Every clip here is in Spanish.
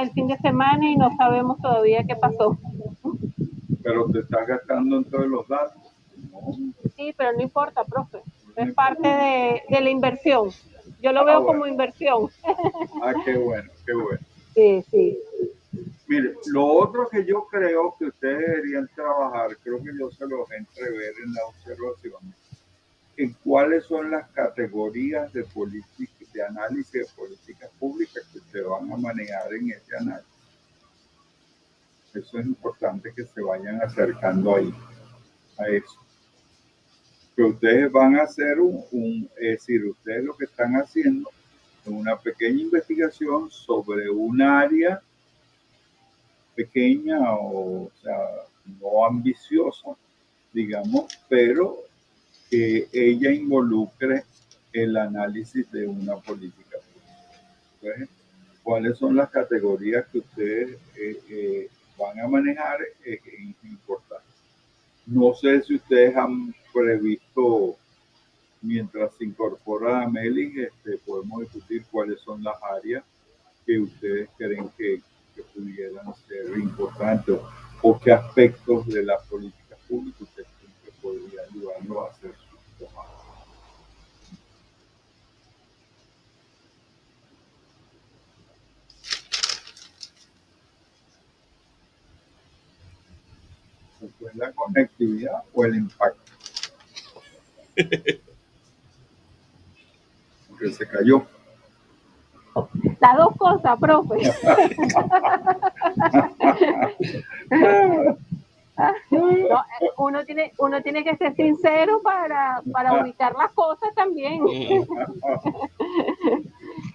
el fin de semana y no sabemos todavía qué pasó. Pero te estás gastando en todos los datos, ¿no? Sí, pero no importa, profe. No Es parte importa. de la inversión. Yo lo Ah, veo bueno. como inversión. Ah, qué bueno, qué bueno. Sí, sí. Mire, lo otro que yo creo que ustedes deberían trabajar, creo que yo se lo dejé entrever en la observación, en cuáles son las categorías de política, de análisis de políticas públicas que ustedes van a manejar en ese análisis. Eso es importante que se vayan acercando ahí a eso. Que ustedes van a hacer es decir, ustedes lo que están haciendo es una pequeña investigación sobre un área pequeña, o sea, no ambiciosa, digamos, pero que ella involucre el análisis de una política pública. Entonces, ¿cuáles son las categorías que ustedes van a manejar? Es importante. No sé si ustedes han previsto, mientras se incorpora a Melis, podemos discutir cuáles son las áreas que ustedes creen que pudieran ser importantes o qué aspectos de la política pública ustedes creen que podría ayudarnos a hacer su trabajo. ¿Fue la conectividad o el impacto? Porque se cayó. Las dos cosas, profe. No, uno tiene que ser sincero para ubicar las cosas también.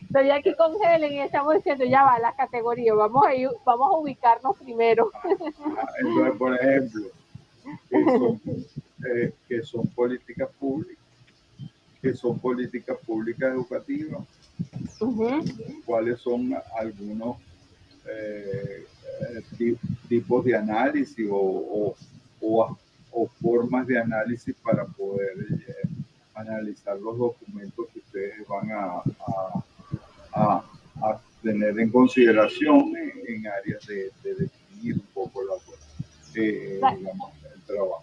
Estoy aquí con Helen y estamos diciendo, ya va, las categorías, vamos a ubicarnos primero. Entonces, por ejemplo, que son políticas públicas, que son políticas públicas educativas, cuáles son algunos tipos de análisis o formas de análisis para poder analizar los documentos que ustedes van a tener en consideración en áreas de definir un poco digamos, el trabajo.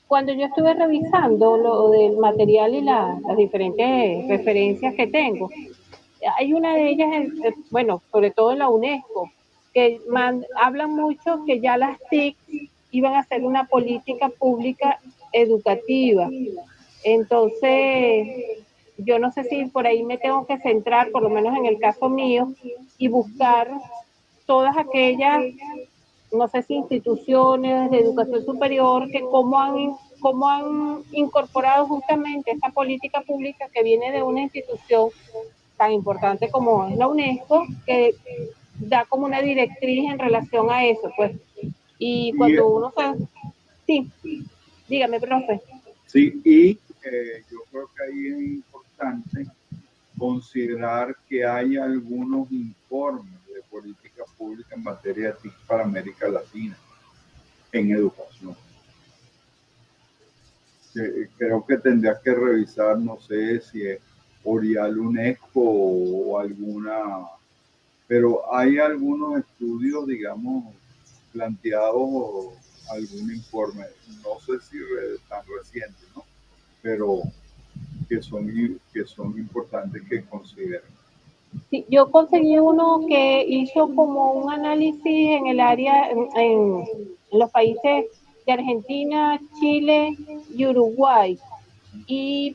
Cuando yo estuve revisando lo del material y las diferentes referencias que tengo, hay una de ellas, bueno, sobre todo en la UNESCO, que hablan mucho que ya las TIC iban a hacer una política pública educativa. Entonces, yo no sé si por ahí me tengo que centrar, por lo menos en el caso mío, y buscar todas aquellas, no sé si instituciones de educación superior, que cómo han incorporado justamente esta política pública que viene de una institución tan importante como es la UNESCO, que da como una directriz en relación a eso, pues. Y Y, cuando uno se... Sí, dígame, profe. sí, y yo creo que ahí es importante considerar que hay algunos informes de política pública en materia de TIC para América Latina en educación. Creo que tendrías que revisar, no sé si es Orial UNESCO o alguna, pero hay algunos estudios, digamos, planteados o algún informe, no sé si tan reciente, ¿no? Pero que son importantes que consideren. Sí, yo conseguí uno que hizo como un análisis en el área, en los países de Argentina, Chile y Uruguay.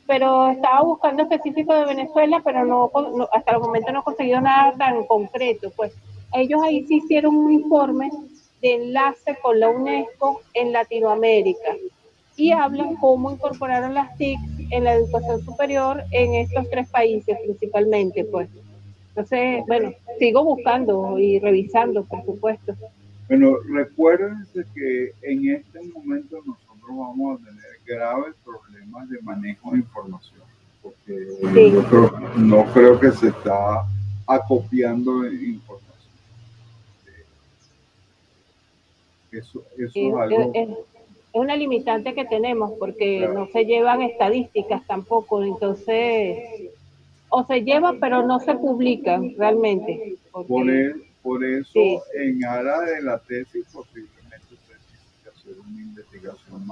Pero estaba buscando específico de Venezuela, pero hasta el momento no he conseguido nada tan concreto. Pues ellos ahí sí hicieron un informe de enlace con la UNESCO en Latinoamérica y hablan cómo incorporaron las TIC en la educación superior en estos tres países principalmente, pues. Entonces, bueno, sigo buscando y revisando, por supuesto. Bueno, recuérdense que en este momento nosotros vamos a tener graves problemas de manejo de información, porque Sí. no creo que se está acopiando información. Eso es algo. Es una limitante que tenemos porque Claro, no se llevan estadísticas tampoco, entonces, o se llevan pero no se publican realmente. por, Porque... Por eso, Sí, en aras de la tesis, posiblemente usted tiene que hacer una investigación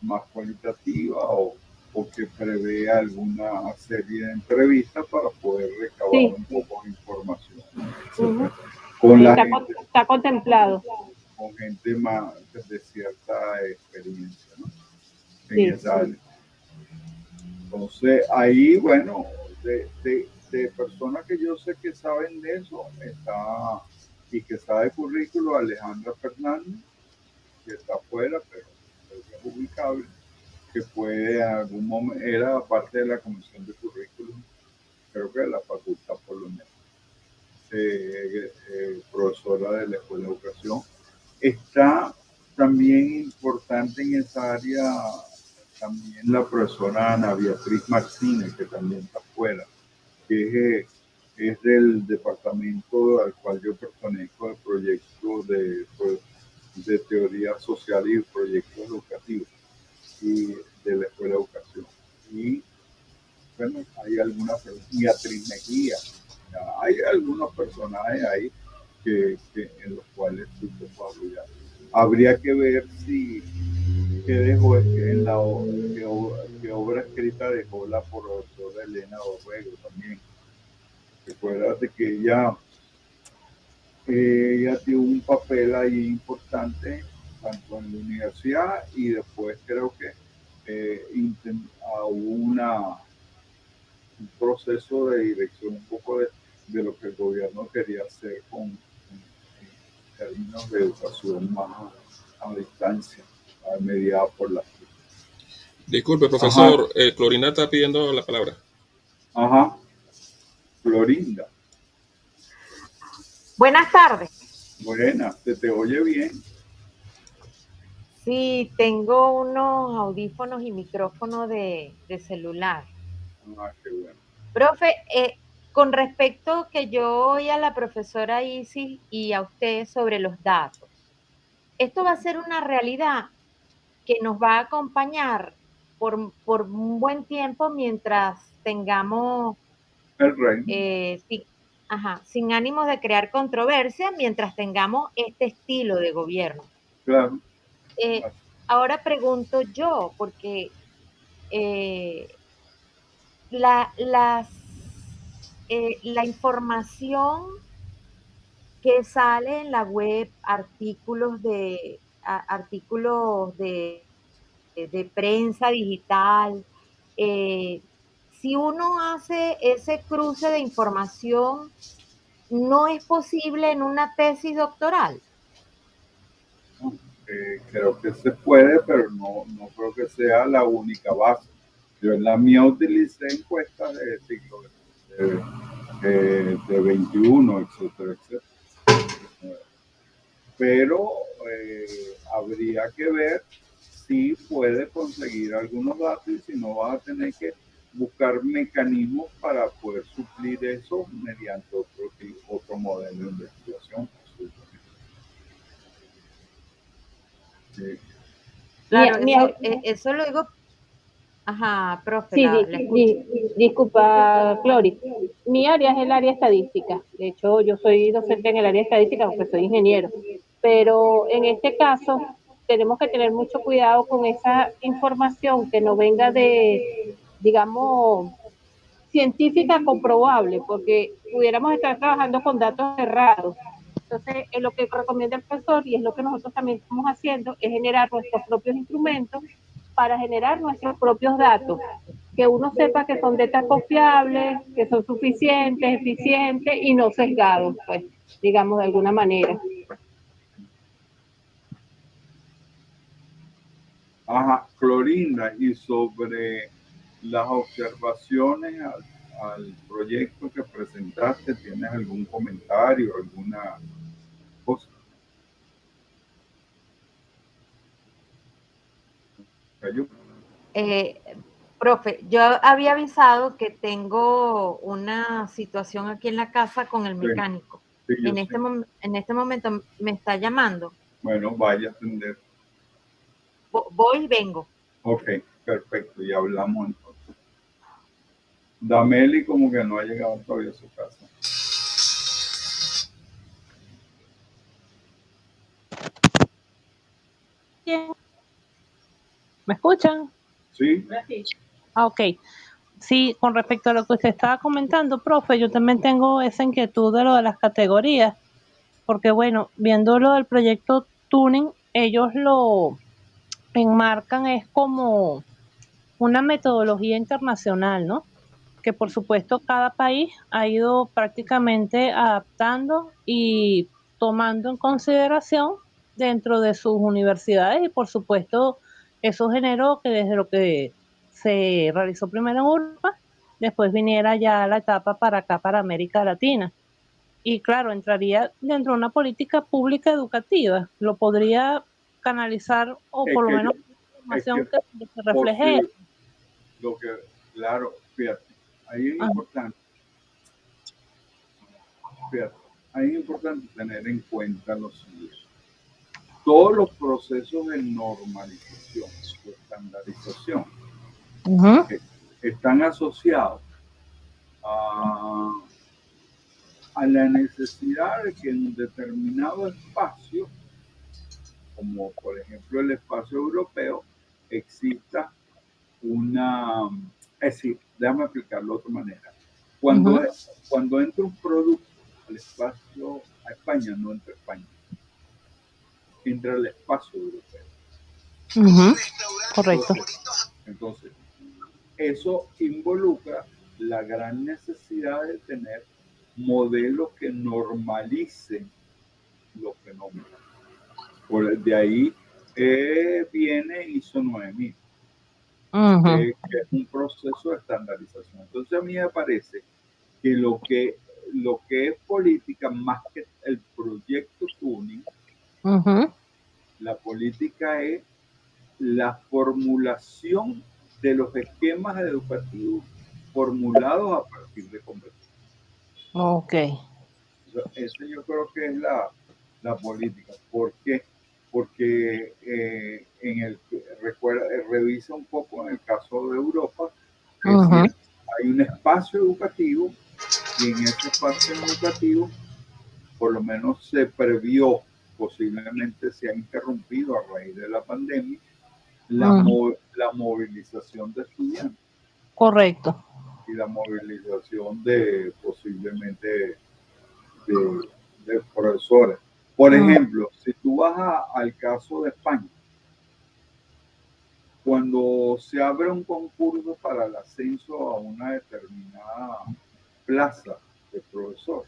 más cualitativa o que prevea alguna serie de entrevistas para poder recabar sí, un poco de información, ujú, etcétera, con sí, la gente, está contemplado. con gente más de cierta experiencia, ¿no? En Sí, esa área. Entonces, ahí, bueno, de personas que yo sé que saben de eso, está y que sabe currículo Alejandra Fernández, que está afuera, pero es ubicable, que fue en algún momento, era parte de la comisión de currículum, creo que de la facultad por lo menos, profesora de la Escuela de Educación. Está también importante en esa área también la profesora Ana Beatriz Martínez, que también está afuera, que es del departamento al cual yo pertenezco, de proyectos de teoría social y proyectos educativos y de la Escuela de Educación. Y bueno, hay algunas, Beatriz Mejía, hay algunos personajes ahí en los cuales sí se puede apoyar. Habría que ver si qué dejó en la qué obra escrita dejó la profesora Elena Borrego también. Recuerda que ella tuvo un papel ahí importante tanto en la universidad y después creo que hubo un proceso de dirección un poco de lo que el gobierno quería hacer en términos de educación más a distancia, mediada por la... Disculpe, Ajá, profesor, Clorinda está pidiendo la palabra. ajá, Florinda, Buenas tardes. buena, se te oye bien. Sí, tengo unos audífonos y micrófono de celular. Ah, qué bueno. Profe, con respecto que yo oí a la profesora Isis y a usted sobre los datos, esto va a ser una realidad que nos va a acompañar por un buen tiempo mientras tengamos, El reino, sin, sin ánimos de crear controversia, mientras tengamos este estilo de gobierno. claro. Eh, Ahora pregunto yo, porque eh, las, la información que sale en la web, artículos de prensa digital, si uno hace ese cruce de información, no es posible en una tesis doctoral. Creo que se puede, pero no creo que sea la única base. Yo en la mía utilicé encuestas de siglo de 21, etcétera, etcétera. Pero habría que ver si puede conseguir algunos datos y si no vas a tener que buscar mecanismos para poder suplir eso mediante otro modelo de investigación. Sí. Claro, Mi, eso lo digo, ajá, profe, sí, la escucho. disculpa, Clori. Mi área es el área estadística. De hecho, yo soy docente en el área estadística porque soy ingeniero. Pero en este caso, tenemos que tener mucho cuidado con esa información que no venga de, digamos, científica comprobable, porque pudiéramos estar trabajando con datos errados. Entonces, lo que recomienda el profesor, y es lo que nosotros también estamos haciendo, es generar nuestros propios instrumentos para generar nuestros propios datos, que uno sepa que son datos confiables, que son suficientes, eficientes y no sesgados, pues, digamos de alguna manera. Ajá, Clorinda, y sobre las observaciones al proyecto que presentaste, ¿tienes algún comentario, alguna cosa? ¿Cayó? Eh, Profe, yo había avisado que tengo una situación aquí en la casa con el Sí, mecánico. sí, yo sé. En este momento me está llamando. Bueno, vaya a atender. Voy y vengo. Ok, perfecto, ya hablamos entonces. Dameli como que no ha llegado todavía a su casa. ¿Me escuchan? Sí, Ah, ok. Sí, con respecto a lo que usted estaba comentando, profe, yo también tengo esa inquietud de lo de las categorías, porque bueno, viendo lo del proyecto Tuning, ellos lo enmarcan es como una metodología internacional, ¿no? Que por supuesto cada país ha ido prácticamente adaptando y tomando en consideración dentro de sus universidades y por supuesto eso generó que desde lo que se realizó primero en Europa, después viniera ya la etapa para acá, para América Latina. Y claro, entraría dentro de una política pública educativa, lo podría canalizar o es por lo que, menos es que información que se refleje. posible, lo que, claro, fíjate, ahí es Ah, importante, fíjate, ahí es importante tener en cuenta lo siguiente. Todos los procesos de normalización, de estandarización, ujú, están asociados a, a la necesidad de que en un determinado espacio, como por ejemplo el espacio europeo, exista una, es decir, déjame explicarlo de otra manera. ujú, Cuando entra un producto al espacio, a España, no entra a España, entra al espacio europeo. ujú, correcto. Entonces, eso involucra la gran necesidad de tener modelos que normalicen los fenómenos. De ahí viene ISO 9000, Ujú, que es un proceso de estandarización. Entonces a mí me parece que lo que es política, más que el proyecto Tuning, ujú, la política es la formulación de los esquemas educativos formulados a partir de competencias. ok. Ese yo creo que es la política. ¿Por qué? Porque revisa un poco en el caso de Europa, es Ujú, decir, hay un espacio educativo y en ese espacio educativo por lo menos se previó, posiblemente se ha interrumpido a raíz de la pandemia, ujú, la movilización de estudiantes correcto. y la movilización de posiblemente de profesores. Por Ujú, ejemplo, si tú vas al caso de España, cuando se abre un concurso para el ascenso a una determinada plaza de profesor,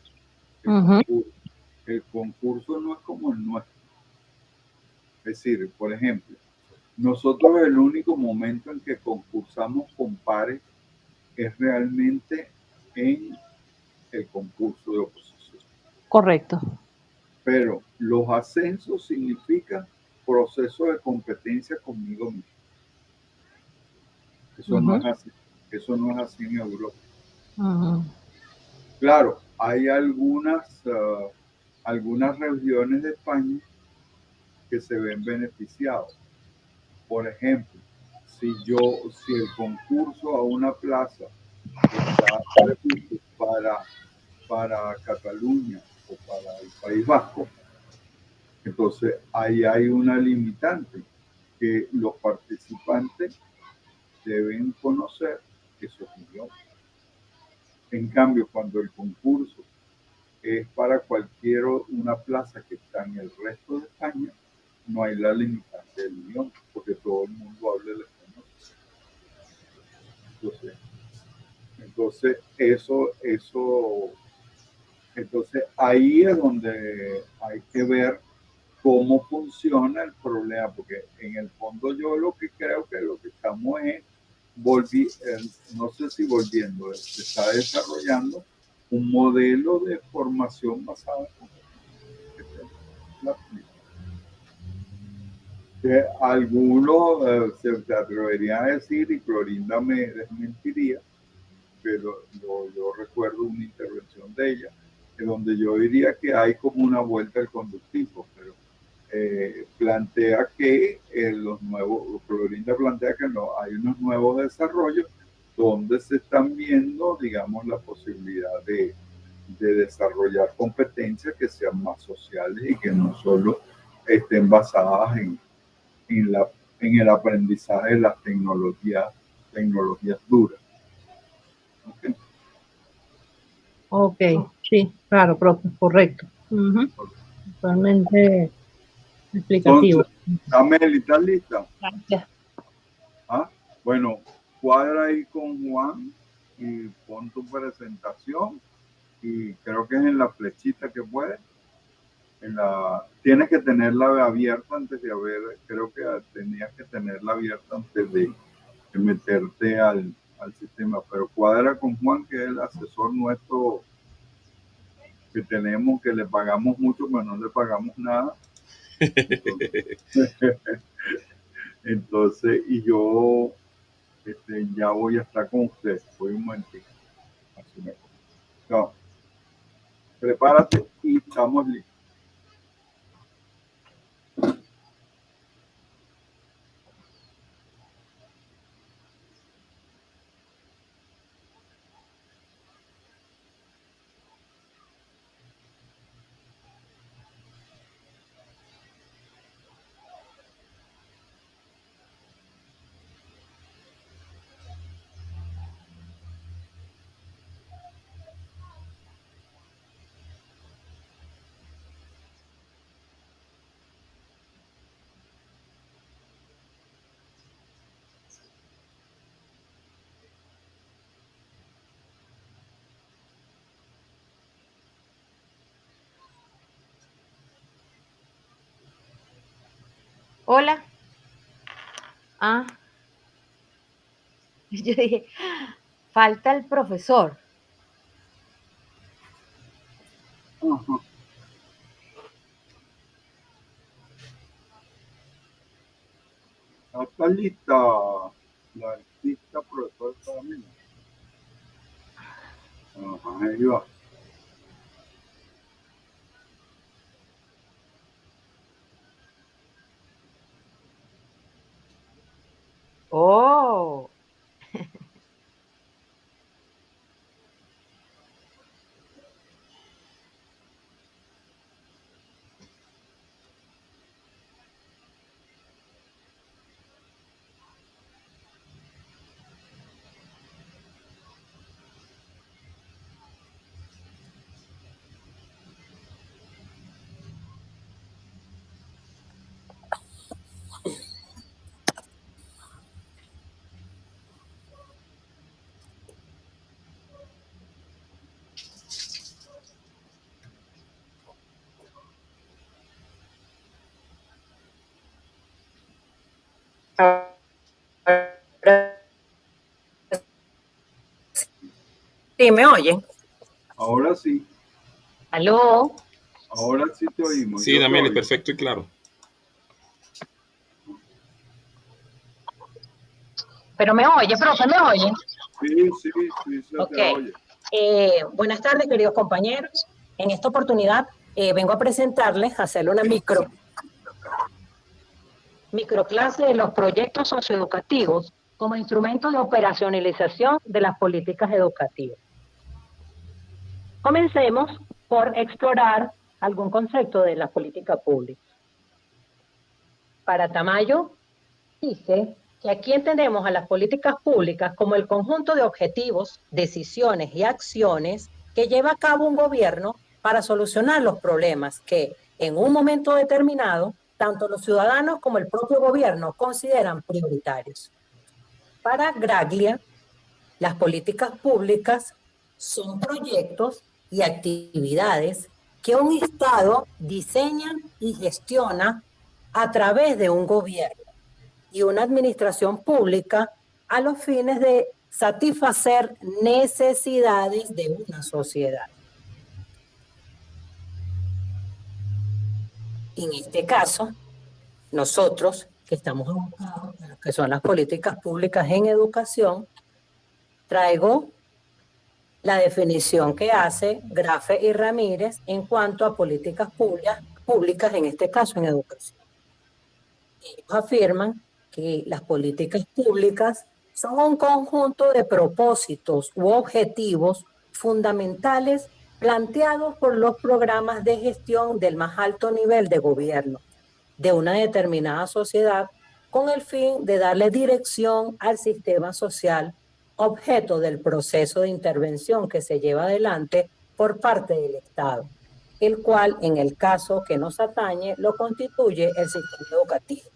el ujú, concurso, el concurso no es como el nuestro. Es decir, por ejemplo, nosotros el único momento en que concursamos con pares es realmente en el concurso de oposición. correcto. Pero los ascensos significan proceso de competencia conmigo mismo. Eso no Ujú, es así. Eso no es así en Europa. ujú, Claro, hay algunas regiones de España que se ven beneficiados. Por ejemplo, si el concurso a una plaza está previsto para Cataluña o para el País Vasco, entonces ahí hay una limitante que los participantes deben conocer esos idiomas. En cambio, cuando el concurso es para una plaza que está en el resto de España, no hay la limitante del idioma, porque todo el mundo habla el español. Entonces entonces ahí es donde hay que ver cómo funciona el problema, porque en el fondo yo lo que creo que lo que estamos es no sé si volviendo, se está desarrollando un modelo de formación basado en competencias. Algunos se atreverían a decir, y Clorinda me desmentiría, pero yo recuerdo una intervención de ella, en donde yo diría que hay como una vuelta al conductismo, pero plantea que Florinda plantea que no, hay unos nuevos desarrollos donde se están viendo, digamos, la posibilidad de desarrollar competencias que sean más sociales y que no solo estén basadas en la en el aprendizaje de las tecnologías duras. ¿Okay? Ok, sí, claro, profe, correcto. Totalmente explicativo. Entonces, Amelie, ¿estás lista? Gracias. ¿Ah? Bueno, cuadra ahí con Juan y pon tu presentación, y creo que es en la flechita que puedes. Tienes que tenerla abierta antes de creo que tenías que tenerla abierta antes de meterte al sistema, pero cuadra con Juan, que es el asesor nuestro que tenemos, que le pagamos mucho, pero no le pagamos nada. Entonces, y yo ya voy a estar con ustedes. Voy un momentito. Así me no. Prepárate y estamos listos. Hola. Yo dije, falta el profesor. Ajá. Está lista la artista profesor también. Ajá, ahí va. Oh. Sí, ¿me oyen? Ahora sí. ¿Aló? Ahora sí te oímos. Sí, Dameli, perfecto y claro. ¿Pero me oye, profe? ¿Me oye? Sí, se Ok. te oye. Buenas tardes, queridos compañeros. En esta oportunidad vengo a presentarles, a hacerle una microclase de los proyectos socioeducativos como instrumento de operacionalización de las políticas educativas. Comencemos por explorar algún concepto de la política pública. Para Tamayo, dice que aquí entendemos a las políticas públicas como el conjunto de objetivos, decisiones y acciones que lleva a cabo un gobierno para solucionar los problemas que en un momento determinado tanto los ciudadanos como el propio gobierno consideran prioritarios. Para Graglia, las políticas públicas son proyectos y actividades que un Estado diseña y gestiona a través de un gobierno y una administración pública a los fines de satisfacer necesidades de una sociedad. En este caso, nosotros que estamos abocados a lo que son las políticas públicas en educación, traigo la definición que hace Grafe y Ramírez en cuanto a políticas públicas, en este caso en educación. Ellos afirman que las políticas públicas son un conjunto de propósitos u objetivos fundamentales planteados por los programas de gestión del más alto nivel de gobierno de una determinada sociedad con el fin de darle dirección al sistema social, objeto del proceso de intervención que se lleva adelante por parte del Estado, el cual, en el caso que nos atañe, lo constituye el sistema educativo.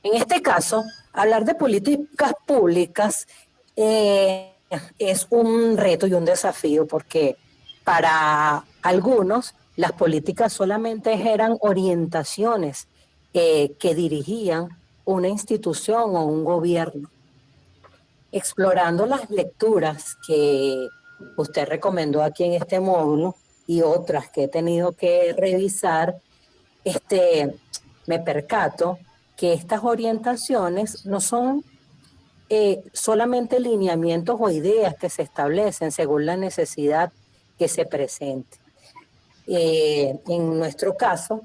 En este caso, hablar de políticas públicas es un reto y un desafío, porque para algunos las políticas solamente eran orientaciones que dirigían una institución o un gobierno. Explorando las lecturas que usted recomendó aquí en este módulo y otras que he tenido que revisar, me percato que estas orientaciones no son solamente lineamientos o ideas que se establecen según la necesidad que se presente. En nuestro caso,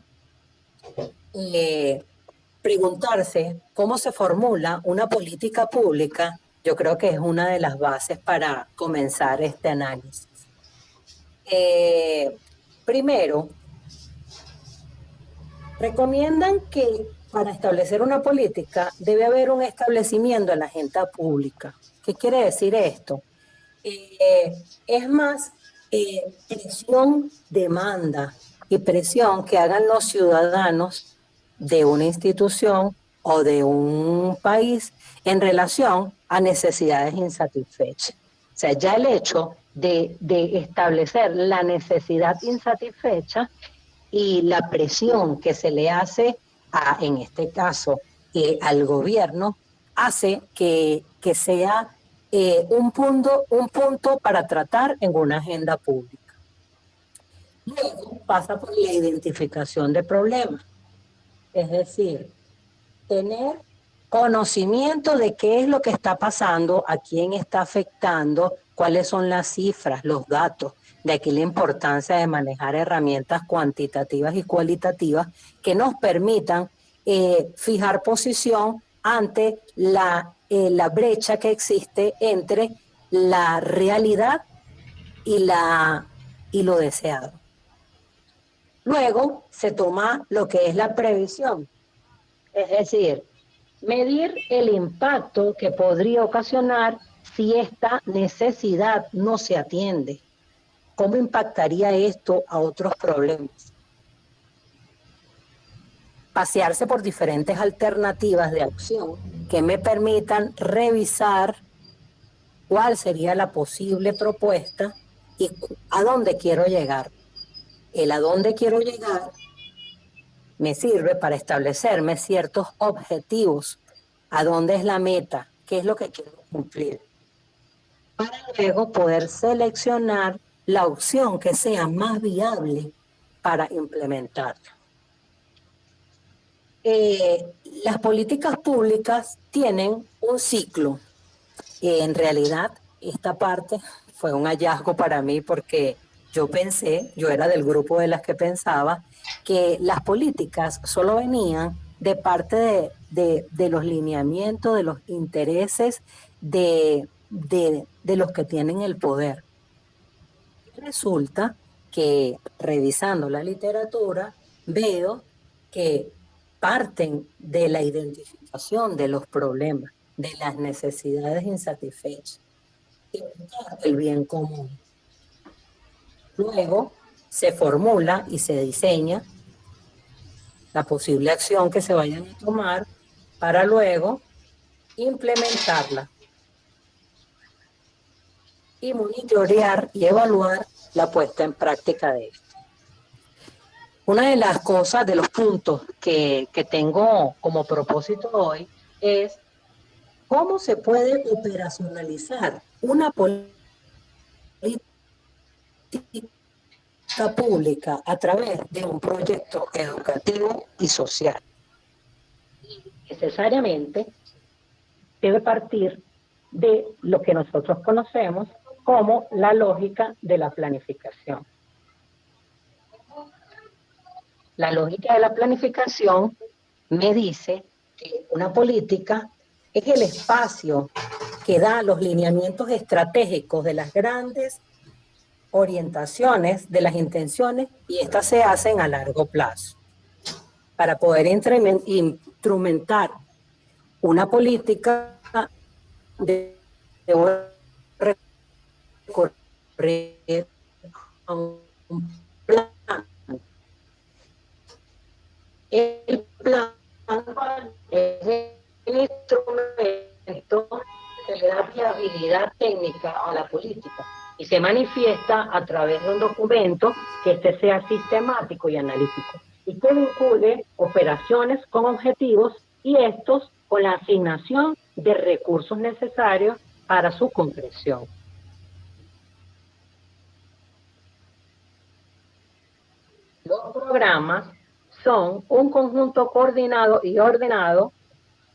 preguntarse cómo se formula una política pública, yo creo que es una de las bases para comenzar este análisis. Primero, recomiendan que para establecer una política debe haber un establecimiento en la agenda pública. ¿Qué quiere decir esto? Es más presión, demanda y presión que hagan los ciudadanos de una institución o de un país en relación a necesidades insatisfechas. O sea, ya el hecho de establecer la necesidad insatisfecha y la presión que se le hace en este caso, al gobierno, hace que sea un punto para tratar en una agenda pública. Luego pasa por la identificación de problemas, es decir, tener conocimiento de qué es lo que está pasando, a quién está afectando, cuáles son las cifras, los datos. De aquí la importancia de manejar herramientas cuantitativas y cualitativas que nos permitan fijar posición ante la brecha que existe entre la realidad y lo deseado. Luego se toma lo que es la previsión, es decir, medir el impacto que podría ocasionar si esta necesidad no se atiende. ¿Cómo impactaría esto a otros problemas? Pasearse por diferentes alternativas de acción que me permitan revisar cuál sería la posible propuesta y a dónde quiero llegar. El a dónde quiero llegar me sirve para establecerme ciertos objetivos. ¿A dónde es la meta? ¿Qué es lo que quiero cumplir? Para luego poder seleccionar la opción que sea más viable para implementarla. Las políticas públicas tienen un ciclo. En realidad, esta parte fue un hallazgo para mí porque yo era del grupo de las que pensaba que las políticas solo venían de parte de los lineamientos, de los intereses de los que tienen el poder. Resulta que revisando la literatura veo que parten de la identificación de los problemas, de las necesidades insatisfechas, el bien común. Luego se formula y se diseña la posible acción que se vayan a tomar para luego implementarla y monitorear y evaluar la puesta en práctica de esto. Una de las cosas, de los puntos que tengo como propósito hoy es cómo se puede operacionalizar una política pública a través de un proyecto educativo y social. Necesariamente debe partir de lo que nosotros conocemos como la lógica de la planificación. La lógica de la planificación me dice que una política es el espacio que da los lineamientos estratégicos de las grandes orientaciones, de las intenciones, y estas se hacen a largo plazo. Para poder instrumentar una política debe recorrer a un plan. El plan es el instrumento que le da viabilidad técnica a la política y se manifiesta a través de un documento que este sea sistemático y analítico y que vincule operaciones con objetivos y estos con la asignación de recursos necesarios para su concreción. Los programas son un conjunto coordinado y ordenado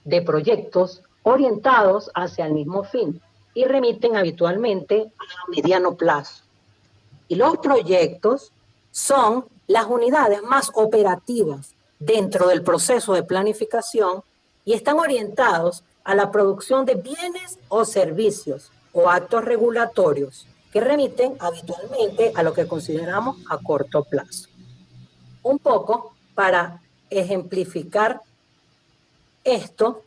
de proyectos orientados hacia el mismo fin y remiten habitualmente a mediano plazo. Y los proyectos son las unidades más operativas dentro del proceso de planificación y están orientados a la producción de bienes o servicios o actos regulatorios que remiten habitualmente a lo que consideramos a corto plazo. Un poco para ejemplificar esto,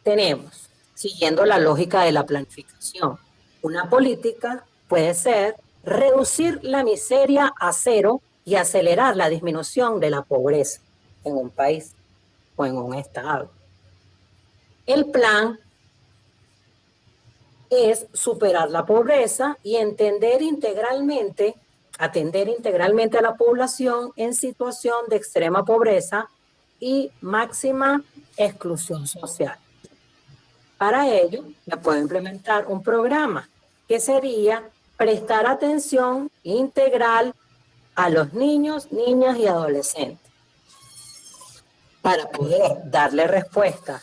tenemos, siguiendo la lógica de la planificación, una política puede ser reducir la miseria a cero y acelerar la disminución de la pobreza en un país o en un estado. El plan es superar la pobreza y atender integralmente a la población en situación de extrema pobreza y máxima exclusión social. Para ello, me puedo implementar un programa que sería prestar atención integral a los niños, niñas y adolescentes. Para poder darle respuesta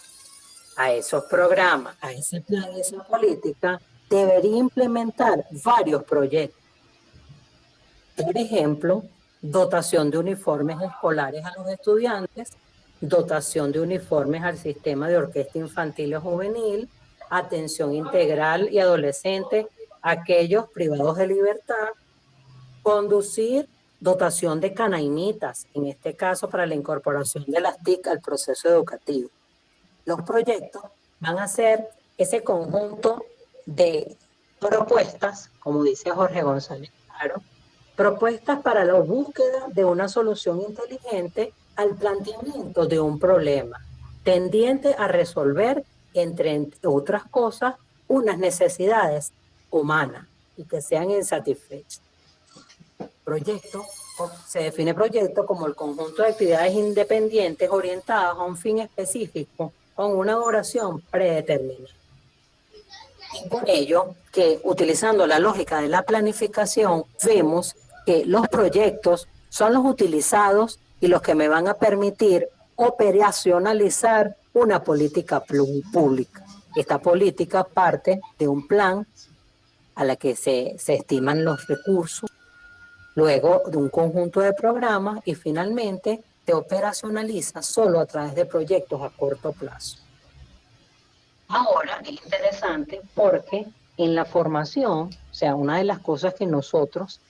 a esos programas, a ese plan, a esa política, debería implementar varios proyectos. Por ejemplo, dotación de uniformes escolares a los estudiantes, dotación de uniformes al sistema de orquesta infantil y juvenil, atención integral y adolescente a aquellos privados de libertad, conducir dotación de canaimitas, en este caso para la incorporación de las TIC al proceso educativo. Los proyectos van a ser ese conjunto de propuestas, como dice Jorge González Claro, propuestas para la búsqueda de una solución inteligente al planteamiento de un problema, tendiente a resolver, entre otras cosas, unas necesidades humanas y que sean insatisfechas. Proyecto, se define proyecto como el conjunto de actividades independientes orientadas a un fin específico con una duración predeterminada. Y por ello que utilizando la lógica de la planificación vemos que los proyectos son los utilizados y los que me van a permitir operacionalizar una política pública. Esta política parte de un plan a la que se estiman los recursos, luego de un conjunto de programas y finalmente se operacionaliza solo a través de proyectos a corto plazo. Ahora es interesante porque en la formación, o sea, una de las cosas que nosotros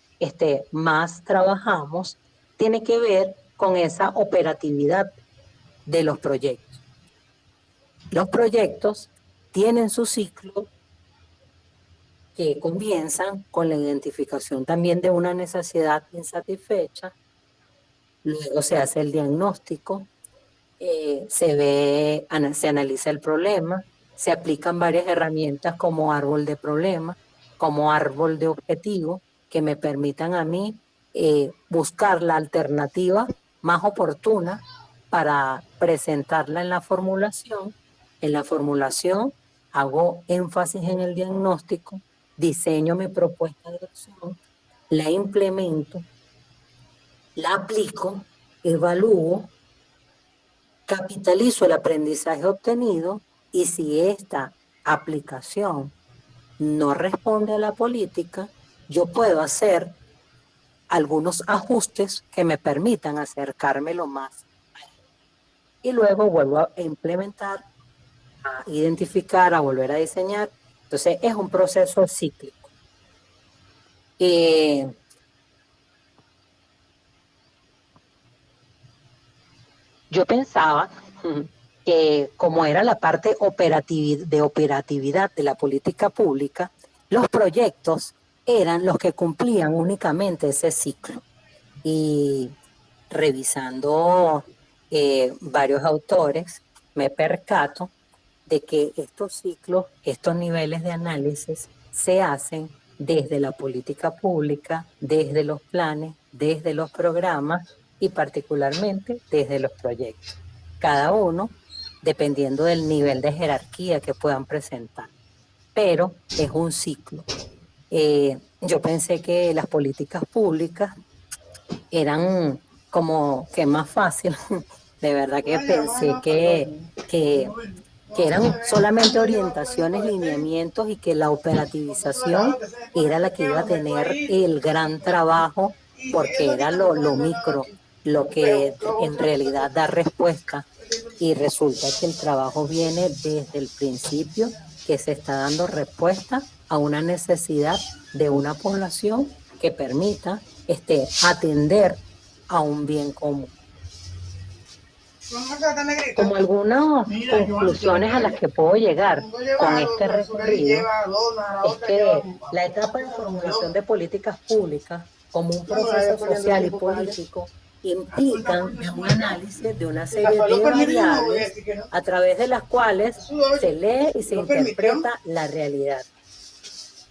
más trabajamos tiene que ver con esa operatividad de los proyectos. Los proyectos tienen su ciclo que comienzan con la identificación también de una necesidad insatisfecha, luego se hace el diagnóstico, se analiza el problema, se aplican varias herramientas como árbol de problema, como árbol de objetivo, que me permitan a mí buscar la alternativa más oportuna para presentarla en la formulación. En la formulación hago énfasis en el diagnóstico, diseño mi propuesta de acción, la implemento, la aplico, evalúo, capitalizo el aprendizaje obtenido y si esta aplicación no responde a la política, yo puedo hacer algunos ajustes que me permitan acercármelo más. Y luego vuelvo a implementar, a identificar, a volver a diseñar. Entonces es un proceso cíclico. Yo pensaba que como era la parte de operatividad de la política pública, los proyectos eran los que cumplían únicamente ese ciclo. Y revisando varios autores, me percato de que estos ciclos, estos niveles de análisis se hacen desde la política pública, desde los planes, desde los programas y particularmente desde los proyectos. Cada uno dependiendo del nivel de jerarquía que puedan presentar. Pero es un ciclo. Yo pensé que las políticas públicas eran como que más fácil. De verdad que pensé que eran solamente orientaciones, lineamientos y que la operativización era la que iba a tener el gran trabajo porque era lo micro, lo que en realidad da respuesta. Y resulta que el trabajo viene desde el principio, que se está dando respuesta a una necesidad de una población que permita atender a un bien común. Como algunas conclusiones a las que puedo llegar con este recorrido es que la etapa de formulación de políticas públicas como un proceso social y político implican un análisis de una serie de variables a través de las cuales se lee y se interpreta la realidad.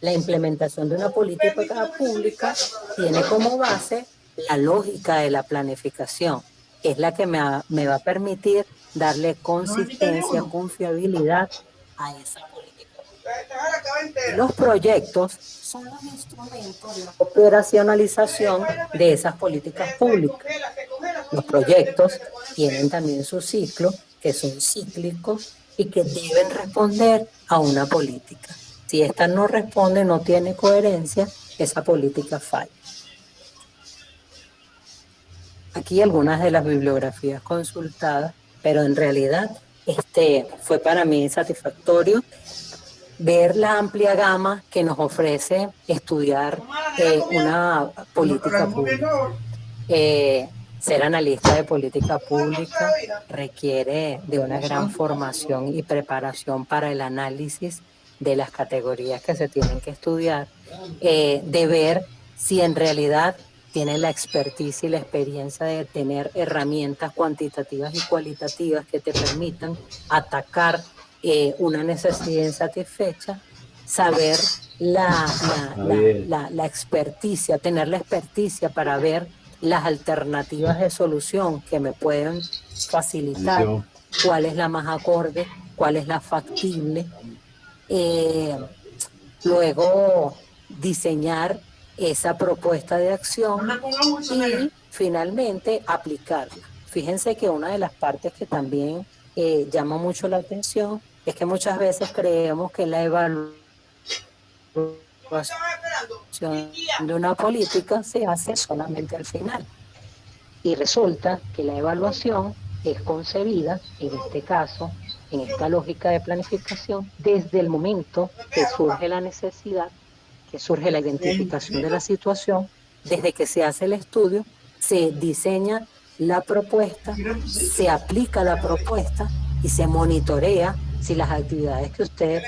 La implementación de una política pública tiene como base la lógica de la planificación, que es la que me va a permitir darle consistencia, confiabilidad a esa política. Los proyectos son los instrumentos de operacionalización de esas políticas públicas. Los proyectos tienen también su ciclo, que son cíclicos y que deben responder a una política. Si esta no responde, no tiene coherencia, esa política falla. Aquí algunas de las bibliografías consultadas, pero en realidad fue para mí satisfactorio ver la amplia gama que nos ofrece estudiar una política pública. Ser analista de política pública requiere de una gran formación y preparación para el análisis de las categorías que se tienen que estudiar, de ver si en realidad tiene la expertise y la experiencia de tener herramientas cuantitativas y cualitativas que te permitan atacar una necesidad insatisfecha, saber la experticia, tener la experticia para ver las alternativas de solución que me pueden facilitar, cuál es la más acorde, cuál es la factible. Luego diseñar esa propuesta de acción y finalmente aplicarla. Fíjense que una de las partes que también llama mucho la atención es que muchas veces creemos que la evaluación de una política se hace solamente al final. Y resulta que la evaluación es concebida, en este caso, en esta lógica de planificación, desde el momento que surge la necesidad, que surge la identificación de la situación, desde que se hace el estudio, se diseña la propuesta, se aplica la propuesta y se monitorea si las actividades que usted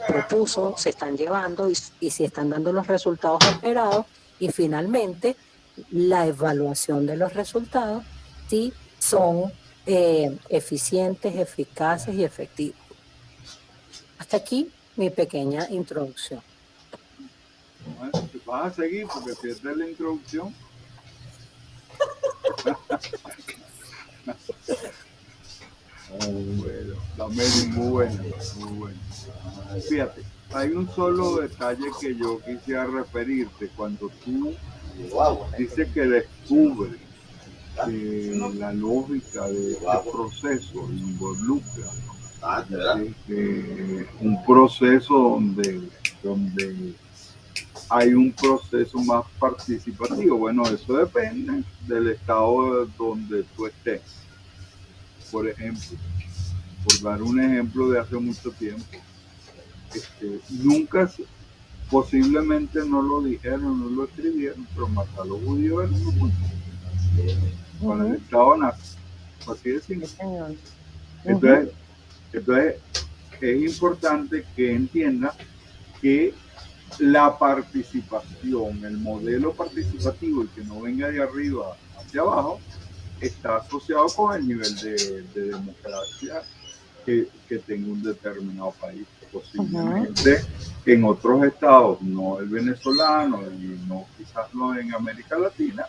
propuso se están llevando y si están dando los resultados esperados, y finalmente la evaluación de los resultados si son eficientes, eficaces y efectivos. Hasta aquí mi pequeña introducción. Vas a seguir porque si esta es la introducción. Bueno, la media muy buena, muy buena. Fíjate, hay un solo detalle que yo quisiera referirte cuando tú dices que descubres la lógica de este proceso involucra un proceso donde hay un proceso más participativo. Bueno, eso depende del estado donde tú estés. Por ejemplo, por dar un ejemplo de hace mucho tiempo, nunca, posiblemente no lo dijeron, no lo escribieron, pero matar a los judíos con el estado nazi, así decimos. Entonces, entonces es importante que entienda que la participación, el modelo participativo y que no venga de arriba hacia abajo, está asociado con el nivel de democracia que tenga un determinado país. Posiblemente en otros estados, no el venezolano y no quizás no en América Latina,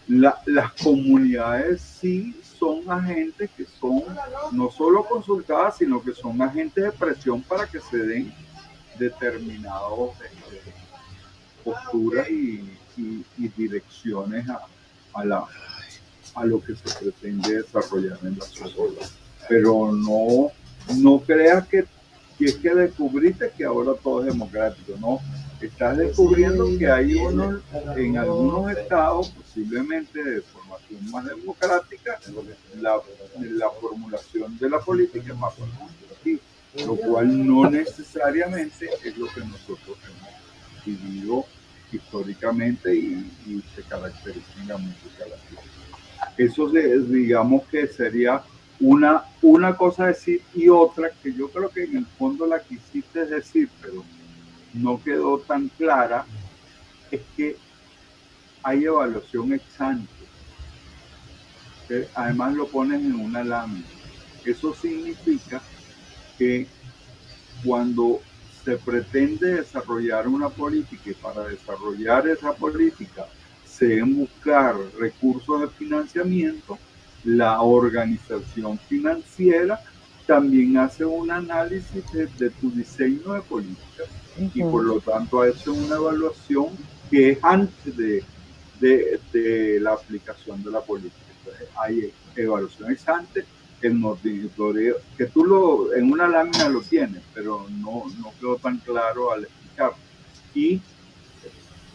las comunidades sí son agentes que son no solo consultadas, sino que son agentes de presión para que se den determinados posturas y direcciones a lo que se pretende desarrollar en la sociedad. Pero no creas que es que descubriste que ahora todo es democrático, no. Estás descubriendo que hay unos, en algunos estados, posiblemente de formación más democrática, la formulación de la política es más participativa, lo cual no necesariamente es lo que nosotros hemos vivido históricamente y se caracteriza en la música latina. Eso digamos que sería una cosa decir, y otra que yo creo que en el fondo la quisiste decir, pero no quedó tan clara, es que hay evaluación ex ante. Además lo pones en una lámina. Eso significa que cuando se pretende desarrollar una política y para desarrollar esa política se deben buscar recursos de financiamiento, la organización financiera también hace un análisis de tu diseño de políticas y por lo tanto hace una evaluación que es antes de la aplicación de la política. Entonces, hay evaluación ex ante, el monitoreo, que tú en una lámina lo tienes, pero no quedó tan claro al explicarlo.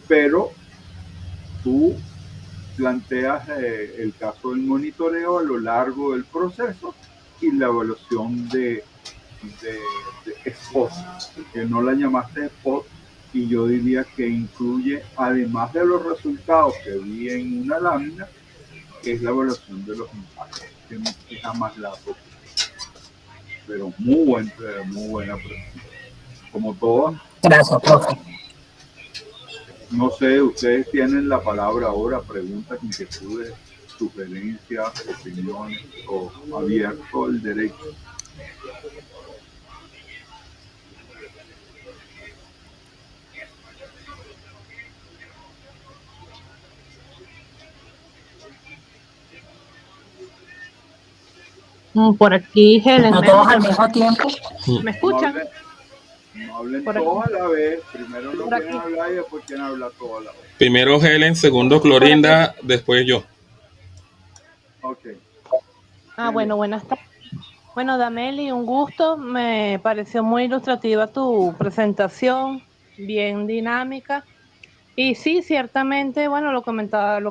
Pero tú planteas el caso del monitoreo a lo largo del proceso y la evaluación de spot, que no la llamaste spot, y yo diría que incluye, además de los resultados que vi en una lámina, es la evaluación de los impactos, que es más largo, pero muy buena presentación, como todas. Gracias, profe. No sé, ustedes tienen la palabra ahora, preguntas, inquietudes, sugerencias, opiniones, o abierto el derecho. Por aquí, Helen. No todos al mismo tiempo. ¿Me escuchan? No hablen todos a la vez. Primero no quieren hablar y después quieren hablar todos a la vez. Primero Helen, segundo Clorinda, después yo. Ok. Bueno, buenas tardes. Bueno, Dameli, un gusto. Me pareció muy ilustrativa tu presentación, bien dinámica. Y sí, ciertamente, bueno, lo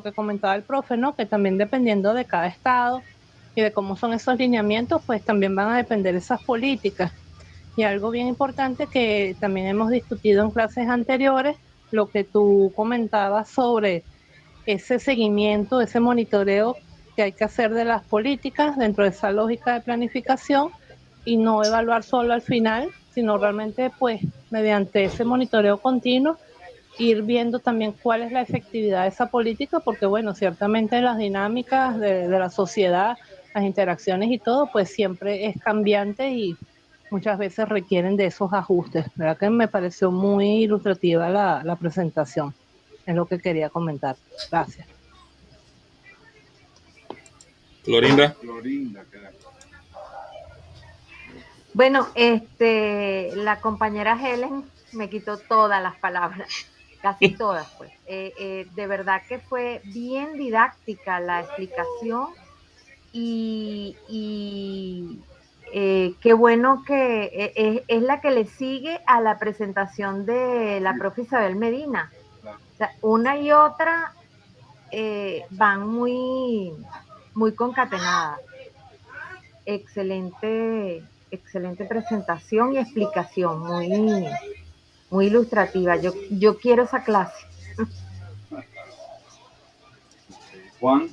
que comentaba el profe, ¿no? Que también dependiendo de cada estado y de cómo son esos lineamientos, pues también van a depender esas políticas. Y algo bien importante que también hemos discutido en clases anteriores, lo que tú comentabas sobre ese seguimiento, ese monitoreo que hay que hacer de las políticas dentro de esa lógica de planificación y no evaluar solo al final, sino realmente pues mediante ese monitoreo continuo ir viendo también cuál es la efectividad de esa política, porque bueno, ciertamente las dinámicas de la sociedad, las interacciones y todo, pues siempre es cambiante y muchas veces requieren de esos ajustes. ¿Verdad que me pareció muy ilustrativa la presentación? Es lo que quería comentar. Gracias. Clorinda. Bueno, la compañera Helen me quitó todas las palabras, casi todas, pues. De verdad que fue bien didáctica la explicación y qué bueno que es la que le sigue a la presentación de la profe Isabel Medina. O sea, una y otra van muy, muy concatenadas. Excelente presentación y explicación, muy ilustrativa. Yo quiero esa clase. Juan.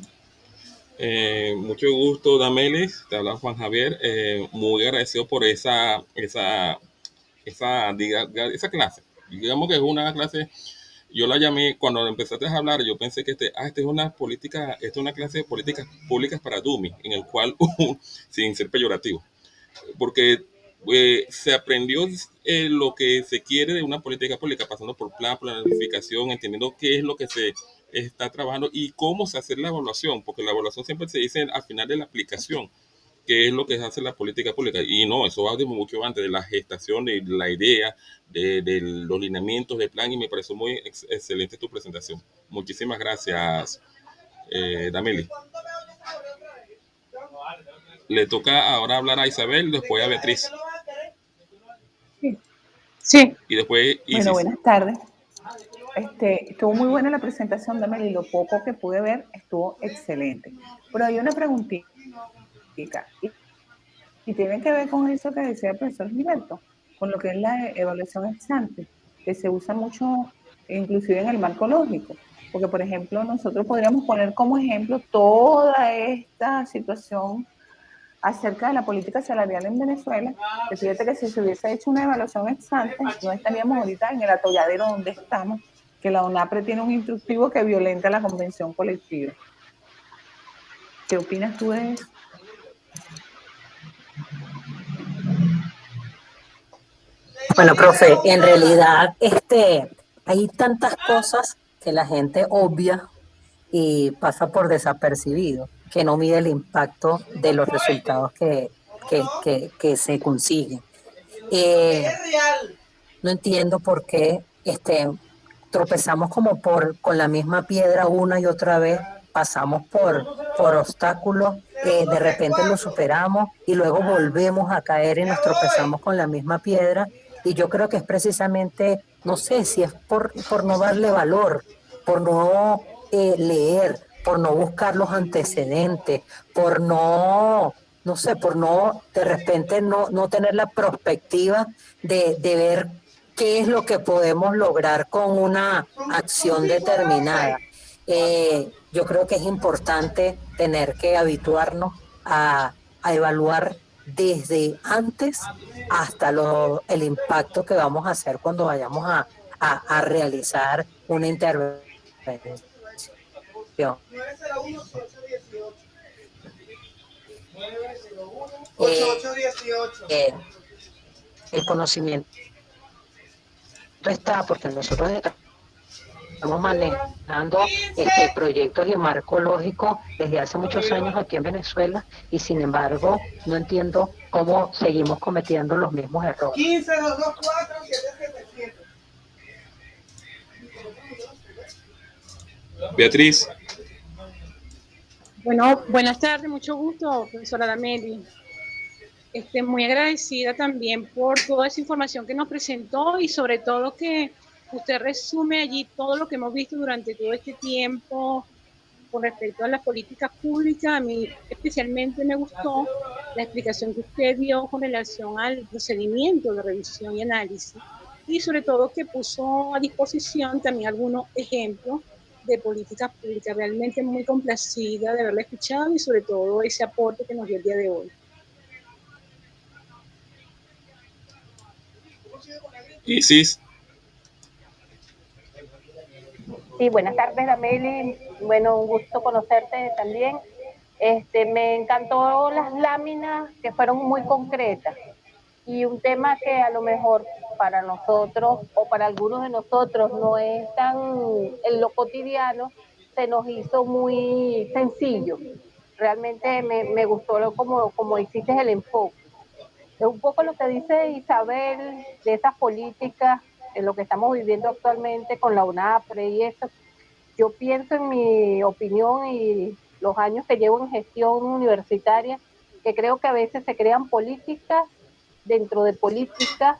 Mucho gusto, Damelis. Te habla Juan Javier. Muy agradecido por esa clase. Digamos que es una clase, yo la llamé, cuando empezaste a hablar, yo pensé que esta es una política, esta es una clase de políticas públicas para dummies, en el cual, sin ser peyorativo, porque se aprendió lo que se quiere de una política pública, pasando por planificación, entendiendo qué es lo que se está trabajando y cómo se hace la evaluación, porque la evaluación siempre se dice al final de la aplicación, qué es lo que hace la política pública. Y no, eso va de mucho antes, de la gestación, de la idea, de los lineamientos del plan, y me pareció muy excelente tu presentación. Muchísimas gracias, Dameli. Le toca ahora hablar a Isabel, después a Beatriz. Sí. Y después Isis. Bueno, buenas tardes. Estuvo muy buena la presentación de Meli, lo poco que pude ver estuvo excelente. Pero hay una preguntita, y tiene que ver con eso que decía el profesor Gilberto, con lo que es la evaluación ex ante, que se usa mucho inclusive en el marco lógico. Porque, por ejemplo, nosotros podríamos poner como ejemplo toda esta situación acerca de la política salarial en Venezuela, que fíjate que si se hubiese hecho una evaluación ex ante, no estaríamos ahorita en el atolladero donde estamos, que la UNAPRE tiene un instructivo que violenta la convención colectiva. ¿Qué opinas tú de eso? Bueno, profe, en realidad hay tantas cosas que la gente obvia y pasa por desapercibido, que no mide el impacto de los resultados que se consiguen. No entiendo por qué tropezamos como con la misma piedra una y otra vez, pasamos por obstáculos, de repente los superamos y luego volvemos a caer y nos tropezamos con la misma piedra. Y yo creo que es precisamente, no sé si es por no darle valor, por no leer, por no buscar los antecedentes, por no sé, por no, de repente no tener la perspectiva de ver qué es lo que podemos lograr con una acción determinada. Yo creo que es importante tener que habituarnos a evaluar desde antes hasta el impacto que vamos a hacer cuando vayamos a realizar una intervención. El conocimiento está porque nosotros estamos manejando proyectos y marco lógico desde hace muchos años aquí en Venezuela y sin embargo no entiendo cómo seguimos cometiendo los mismos errores. 15, 224, 777. Beatriz. Bueno, buenas tardes, mucho gusto, profesora Dameli. Muy agradecida también por toda esa información que nos presentó y sobre todo que usted resume allí todo lo que hemos visto durante todo este tiempo con respecto a las políticas públicas. A mí especialmente me gustó la explicación que usted dio con relación al procedimiento de revisión y análisis y sobre todo que puso a disposición también algunos ejemplos de políticas públicas. Realmente muy complacida de haberla escuchado y sobre todo ese aporte que nos dio el día de hoy. Isis. Sí, buenas tardes, Dameli. Bueno, un gusto conocerte también. Me encantó las láminas que fueron muy concretas y un tema que a lo mejor para nosotros o para algunos de nosotros no es tan en lo cotidiano, se nos hizo muy sencillo. Realmente me gustó como hiciste el enfoque. Es un poco lo que dice Isabel de esas políticas, en lo que estamos viviendo actualmente con la UNAPRE y eso. Yo pienso en mi opinión y los años que llevo en gestión universitaria, que creo que a veces se crean políticas dentro de políticas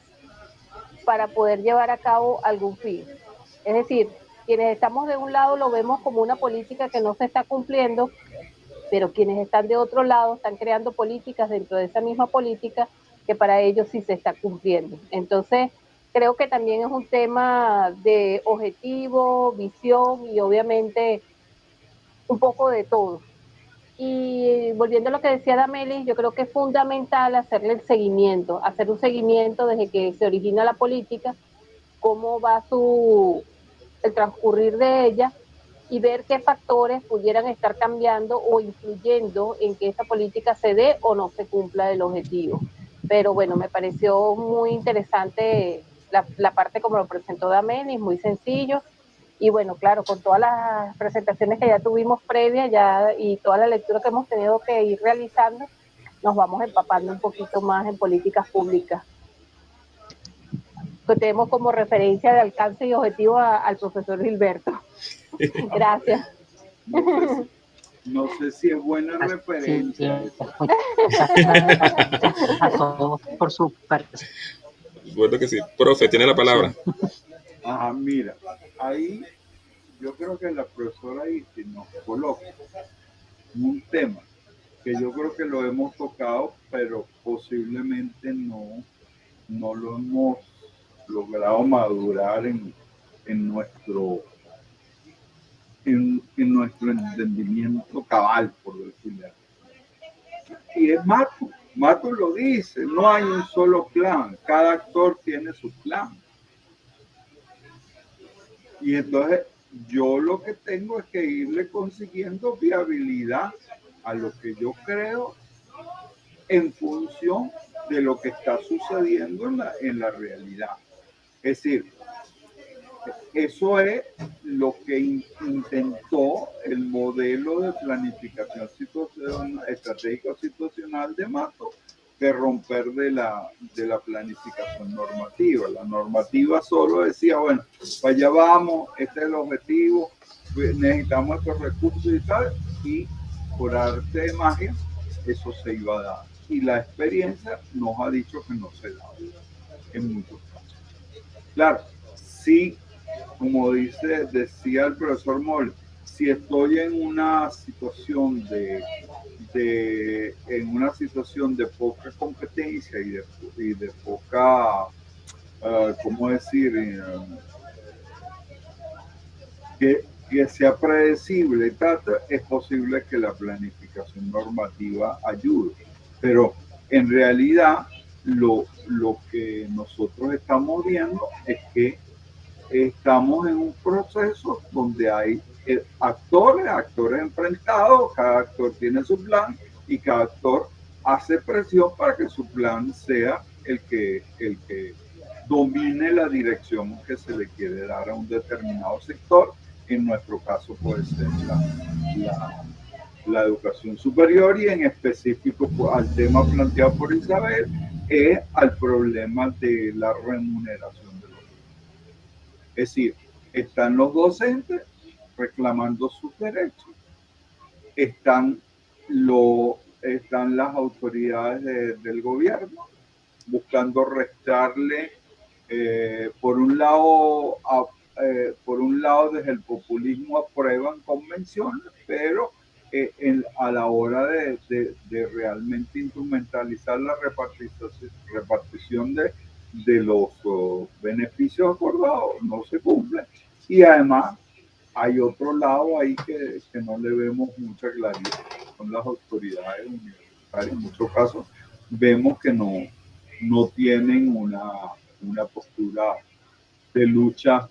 para poder llevar a cabo algún fin. Es decir, quienes estamos de un lado lo vemos como una política que no se está cumpliendo, pero quienes están de otro lado están creando políticas dentro de esa misma política que para ellos sí se está cumpliendo. Entonces, creo que también es un tema de objetivo, visión y obviamente un poco de todo. Y volviendo a lo que decía Damelis, yo creo que es fundamental hacerle el seguimiento, hacer un seguimiento desde que se origina la política, cómo va el transcurrir de ella y ver qué factores pudieran estar cambiando o influyendo en que esa política se dé o no se cumpla el objetivo. Pero bueno, me pareció muy interesante la parte como lo presentó Damelis, muy sencillo. Y bueno, claro, con todas las presentaciones que ya tuvimos previas ya, y toda la lectura que hemos tenido que ir realizando, nos vamos empapando un poquito más en políticas públicas. Que tenemos como referencia de alcance y objetivo al profesor Gilberto. Gracias. No sé si es buena referencia. A todos por su parte. Bueno que sí. Profe, tiene la palabra. Ajá, mira, ahí yo creo que la profesora Isis nos coloca un tema que yo creo que lo hemos tocado, pero posiblemente no lo hemos logrado madurar en nuestro entendimiento cabal, por decirlo así. Y es Mato. Mato lo dice, no hay un solo plan, cada actor tiene su plan. Y entonces yo lo que tengo es que irle consiguiendo viabilidad a lo que yo creo en función de lo que está sucediendo en la realidad. Es decir, eso es lo que intentó el modelo de planificación estratégica situacional de Mato, de romper de la planificación normativa. La normativa solo decía, bueno, para allá vamos, este es el objetivo, necesitamos estos recursos y tal, y por arte de magia eso se iba a dar. Y la experiencia nos ha dicho que no se da en muchos casos. Claro, sí, como decía el profesor Moll, si estoy en una situación en una situación de poca competencia y de poca, ¿cómo decir? Que sea predecible, es posible que la planificación normativa ayude. Pero en realidad lo que nosotros estamos viendo es que estamos en un proceso donde hay actores enfrentados, cada actor tiene su plan y cada actor hace presión para que su plan sea el que domine la dirección que se le quiere dar a un determinado sector. En nuestro caso puede ser la educación superior y en específico al tema planteado por Isabel, es al problema de la remuneración de los docentes. Es decir, están los docentes reclamando sus derechos, están las autoridades del gobierno buscando restarle, por un lado desde el populismo aprueban convenciones, pero a la hora de realmente instrumentalizar la repartición de los beneficios acordados no se cumple. Y además hay otro lado ahí que no le vemos mucha claridad, son las autoridades universitarias. En muchos casos vemos que no tienen una postura de lucha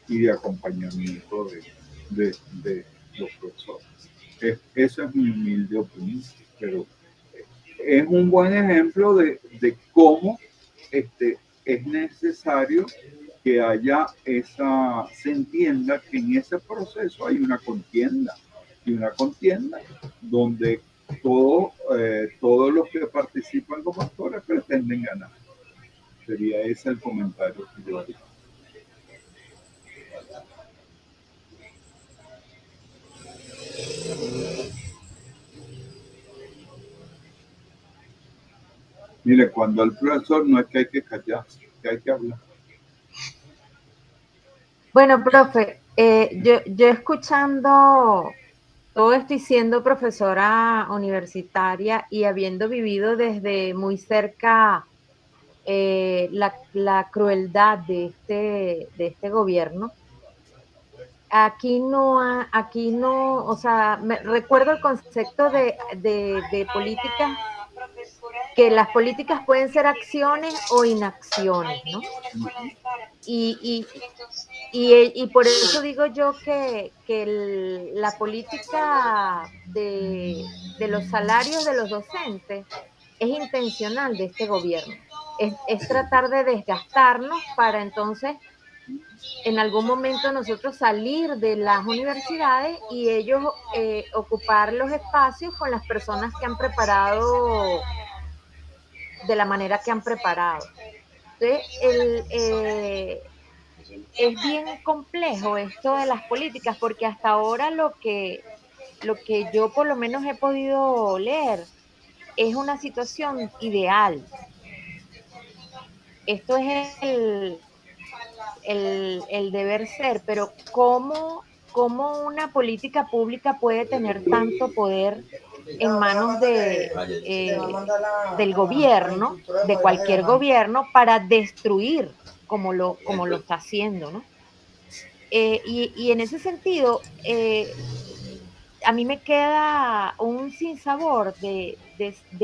y de acompañamiento de los profesores. Esa es mi humilde opinión, pero es un buen ejemplo de cómo es necesario que se entienda que en ese proceso hay una contienda, donde todos los que participan como actores pretenden ganar. Sería ese el comentario que yo haría. Mire, cuando el profesor no es que hay que callarse, que hay que hablar. Bueno, profe, yo escuchando todo esto y siendo profesora universitaria y habiendo vivido desde muy cerca la crueldad de este gobierno, aquí no, o sea, recuerdo el concepto de políticas, que las políticas pueden ser acciones o inacciones, ¿no? Y, y por eso digo yo que la política de los salarios de los docentes es intencional de este gobierno. Es tratar de desgastarnos para entonces en algún momento nosotros salir de las universidades y ellos ocupar los espacios con las personas que han preparado de la manera que han preparado. Entonces, es bien complejo esto de las políticas porque hasta ahora lo que yo por lo menos he podido leer es una situación ideal. Esto es el deber ser, pero ¿cómo una política pública puede tener tanto poder en manos del gobierno, de cualquier gobierno, para destruir como lo está haciendo, ¿no? Y en ese sentido, a mí me queda un sinsabor de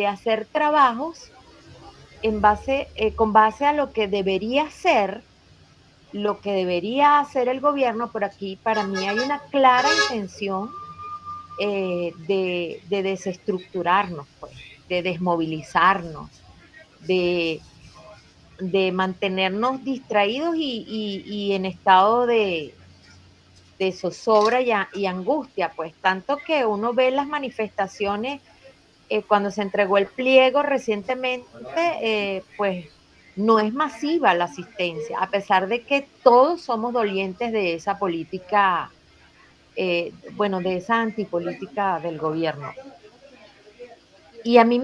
hacer trabajos con base a lo que debería ser, lo que debería hacer el gobierno, pero aquí para mí hay una clara intención de desestructurarnos, pues, de desmovilizarnos, de, de mantenernos distraídos y en estado de zozobra y angustia, pues tanto que uno ve las manifestaciones cuando se entregó el pliego recientemente, pues no es masiva la asistencia, a pesar de que todos somos dolientes de esa política, bueno, de esa antipolítica del gobierno. Y a mí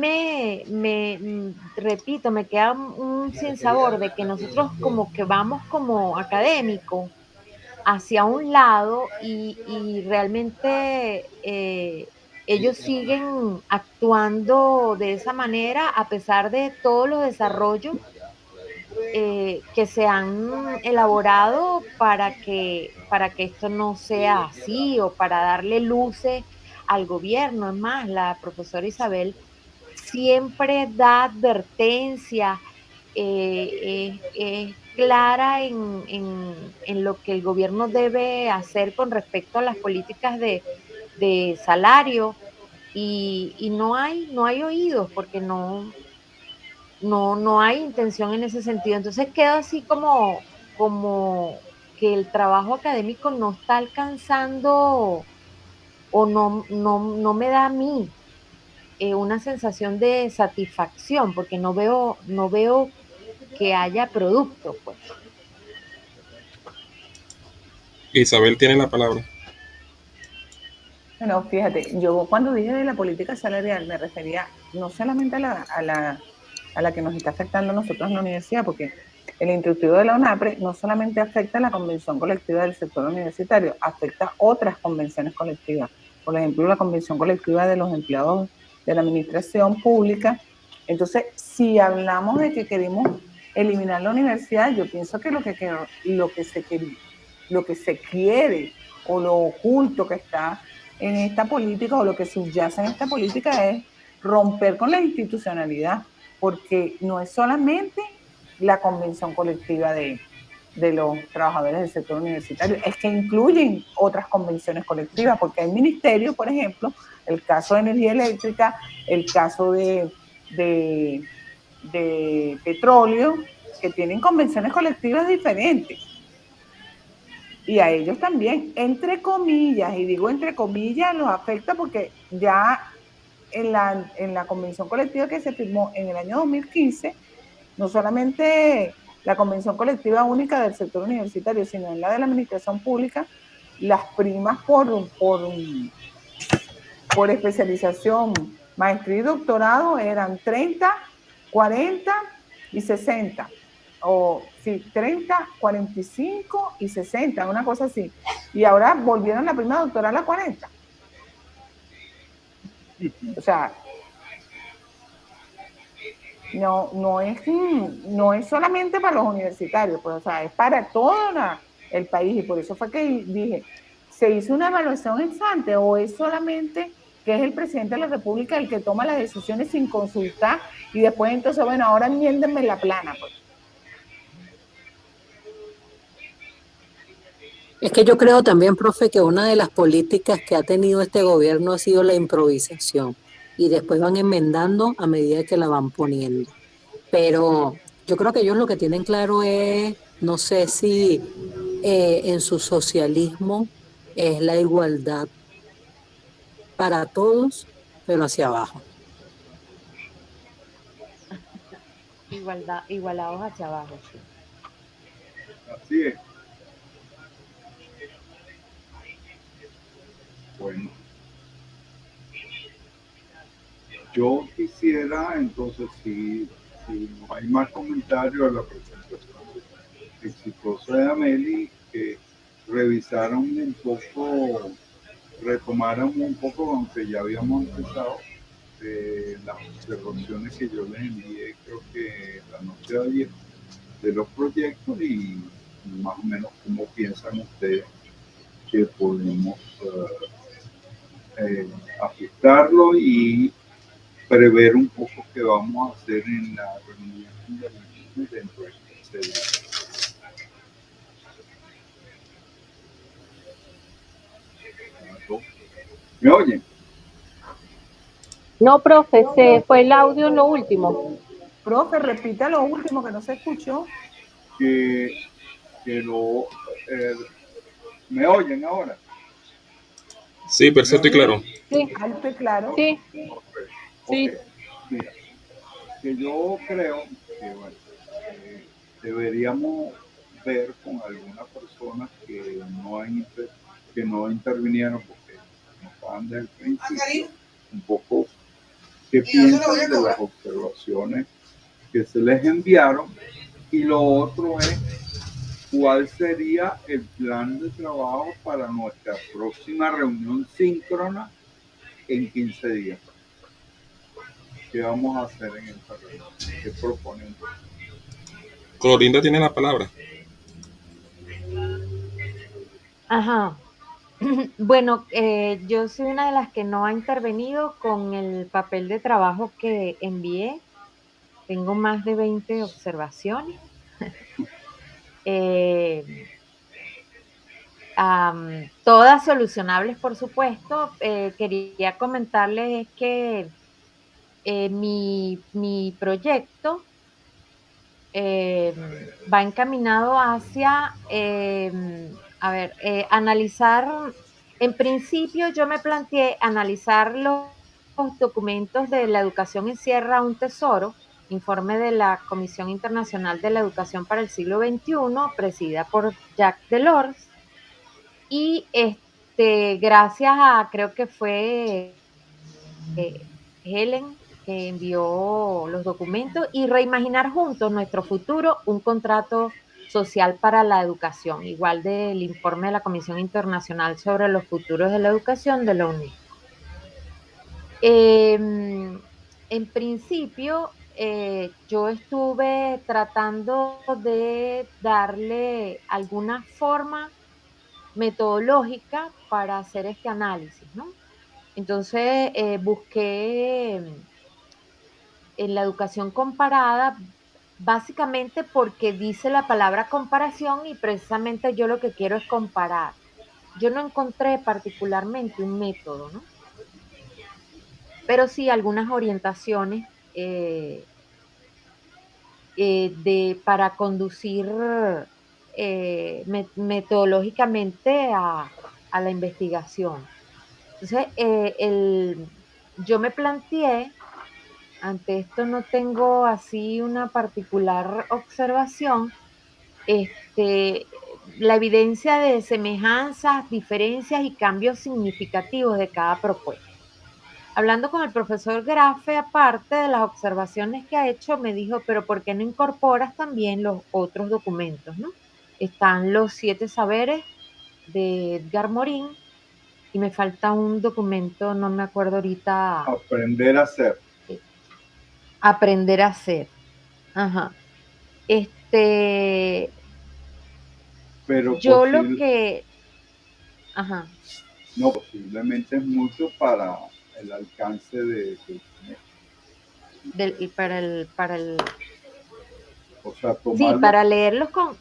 repito, me queda un sinsabor de que nosotros como que vamos como académicos hacia un lado y realmente ellos siguen actuando de esa manera a pesar de todos los desarrollos que se han elaborado para que esto no sea así o para darle luces al gobierno. Es más, la profesora Isabel siempre da advertencias, es clara en lo que el gobierno debe hacer con respecto a las políticas de salario y no hay oídos porque no hay intención en ese sentido. Entonces queda así como que el trabajo académico no está alcanzando o no me da a mí una sensación de satisfacción porque no veo que haya producto, pues. Isabel tiene la palabra. Bueno, fíjate, yo cuando dije de la política salarial me refería no solamente a la que nos está afectando a nosotros en la universidad, porque el instructivo de la UNAPRE no solamente afecta a la convención colectiva del sector universitario, afecta otras convenciones colectivas. Por ejemplo, la convención colectiva de los empleados de la administración pública. Entonces, si hablamos de que queremos eliminar la universidad, yo pienso que lo que se quiere o lo oculto que está en esta política o lo que subyace en esta política es romper con la institucionalidad, porque no es solamente la convención colectiva de los trabajadores del sector universitario, es que incluyen otras convenciones colectivas, porque hay ministerios, por ejemplo, el caso de energía eléctrica, el caso de petróleo, que tienen convenciones colectivas diferentes. Y a ellos también, entre comillas, y digo entre comillas, los afecta porque ya en la convención colectiva que se firmó en el año 2015, no solamente la convención colectiva única del sector universitario, sino en la de la administración pública, las primas por especialización, maestría y doctorado eran 30, 40 y 60. O sí, 30, 45 y 60, una cosa así. Y ahora volvieron la prima doctoral a 40. O sea, no es solamente para los universitarios, pues, o sea, es para todo el país. Y por eso fue que dije, ¿se hizo una evaluación ex ante o es solamente que es el presidente de la República el que toma las decisiones sin consultar y después entonces, bueno, ahora enmiéndenme la plana? Pues? Es que yo creo también, profe, que una de las políticas que ha tenido este gobierno ha sido la improvisación y después van enmendando a medida que la van poniendo. Pero yo creo que ellos lo que tienen claro es, no sé si en su socialismo es la igualdad para todos, pero hacia abajo. Igualados hacia abajo, sí. Así es. Bueno, yo quisiera entonces, si no hay más comentarios a la presentación exitosa de Ameli, que revisaran un poco, retomaran un poco, aunque ya habíamos empezado, las observaciones que yo les envié, creo que la noche de ayer, de los proyectos y más o menos cómo piensan ustedes que podemos ajustarlo y prever un poco qué vamos a hacer en la reunión dentro de 15 días. ¿Me oyen? No, profe, se fue el audio en lo último. Profe, repita lo último que no se escuchó. Que lo... ¿Me oyen ahora? Sí, perfecto y claro. Sí, Alto y claro. sí, sí. Okay. Mira, que yo creo que bueno, deberíamos ver con algunas personas que no intervinieron porque no estaban desde el principio, un poco qué piensan de las observaciones que se les enviaron, y lo otro es cuál sería el plan de trabajo para nuestra próxima reunión síncrona en 15 días. ¿Qué vamos a hacer en esta reunión? ¿Qué proponen? Clorinda tiene la palabra. Ajá. Bueno, yo soy una de las que no ha intervenido con el papel de trabajo que envié. Tengo más de 20 observaciones. Todas solucionables, por supuesto. Quería comentarles que mi proyecto va encaminado hacia, analizar, en principio yo me planteé analizar los documentos de la educación encierra un tesoro, informe de la Comisión Internacional de la Educación para el Siglo XXI, presidida por Jacques Delors, y gracias a, creo que fue Helen, que envió los documentos, y reimaginar juntos nuestro futuro, un contrato social para la educación, igual del informe de la Comisión Internacional sobre los futuros de la educación de la UNESCO. En principio, yo estuve tratando de darle alguna forma metodológica para hacer este análisis, ¿no? Entonces, busqué en la educación comparada, básicamente porque dice la palabra comparación y precisamente yo lo que quiero es comparar. Yo no encontré particularmente un método, ¿no? Pero sí algunas orientaciones para conducir metodológicamente a la investigación. Entonces, yo me planteé, ante esto no tengo así una particular observación, la evidencia de semejanzas, diferencias y cambios significativos de cada propuesta. Hablando con el profesor Grafe, aparte de las observaciones que ha hecho, me dijo, pero ¿por qué no incorporas también los otros documentos, ¿no? Están los 7 saberes de Edgar Morin y me falta un documento, no me acuerdo ahorita. Aprender a hacer. Aprender a hacer. Ajá. Pero yo lo que Ajá. No, posiblemente es mucho para el alcance de Para el, o sea, sí, tomarlo. para leerlos con,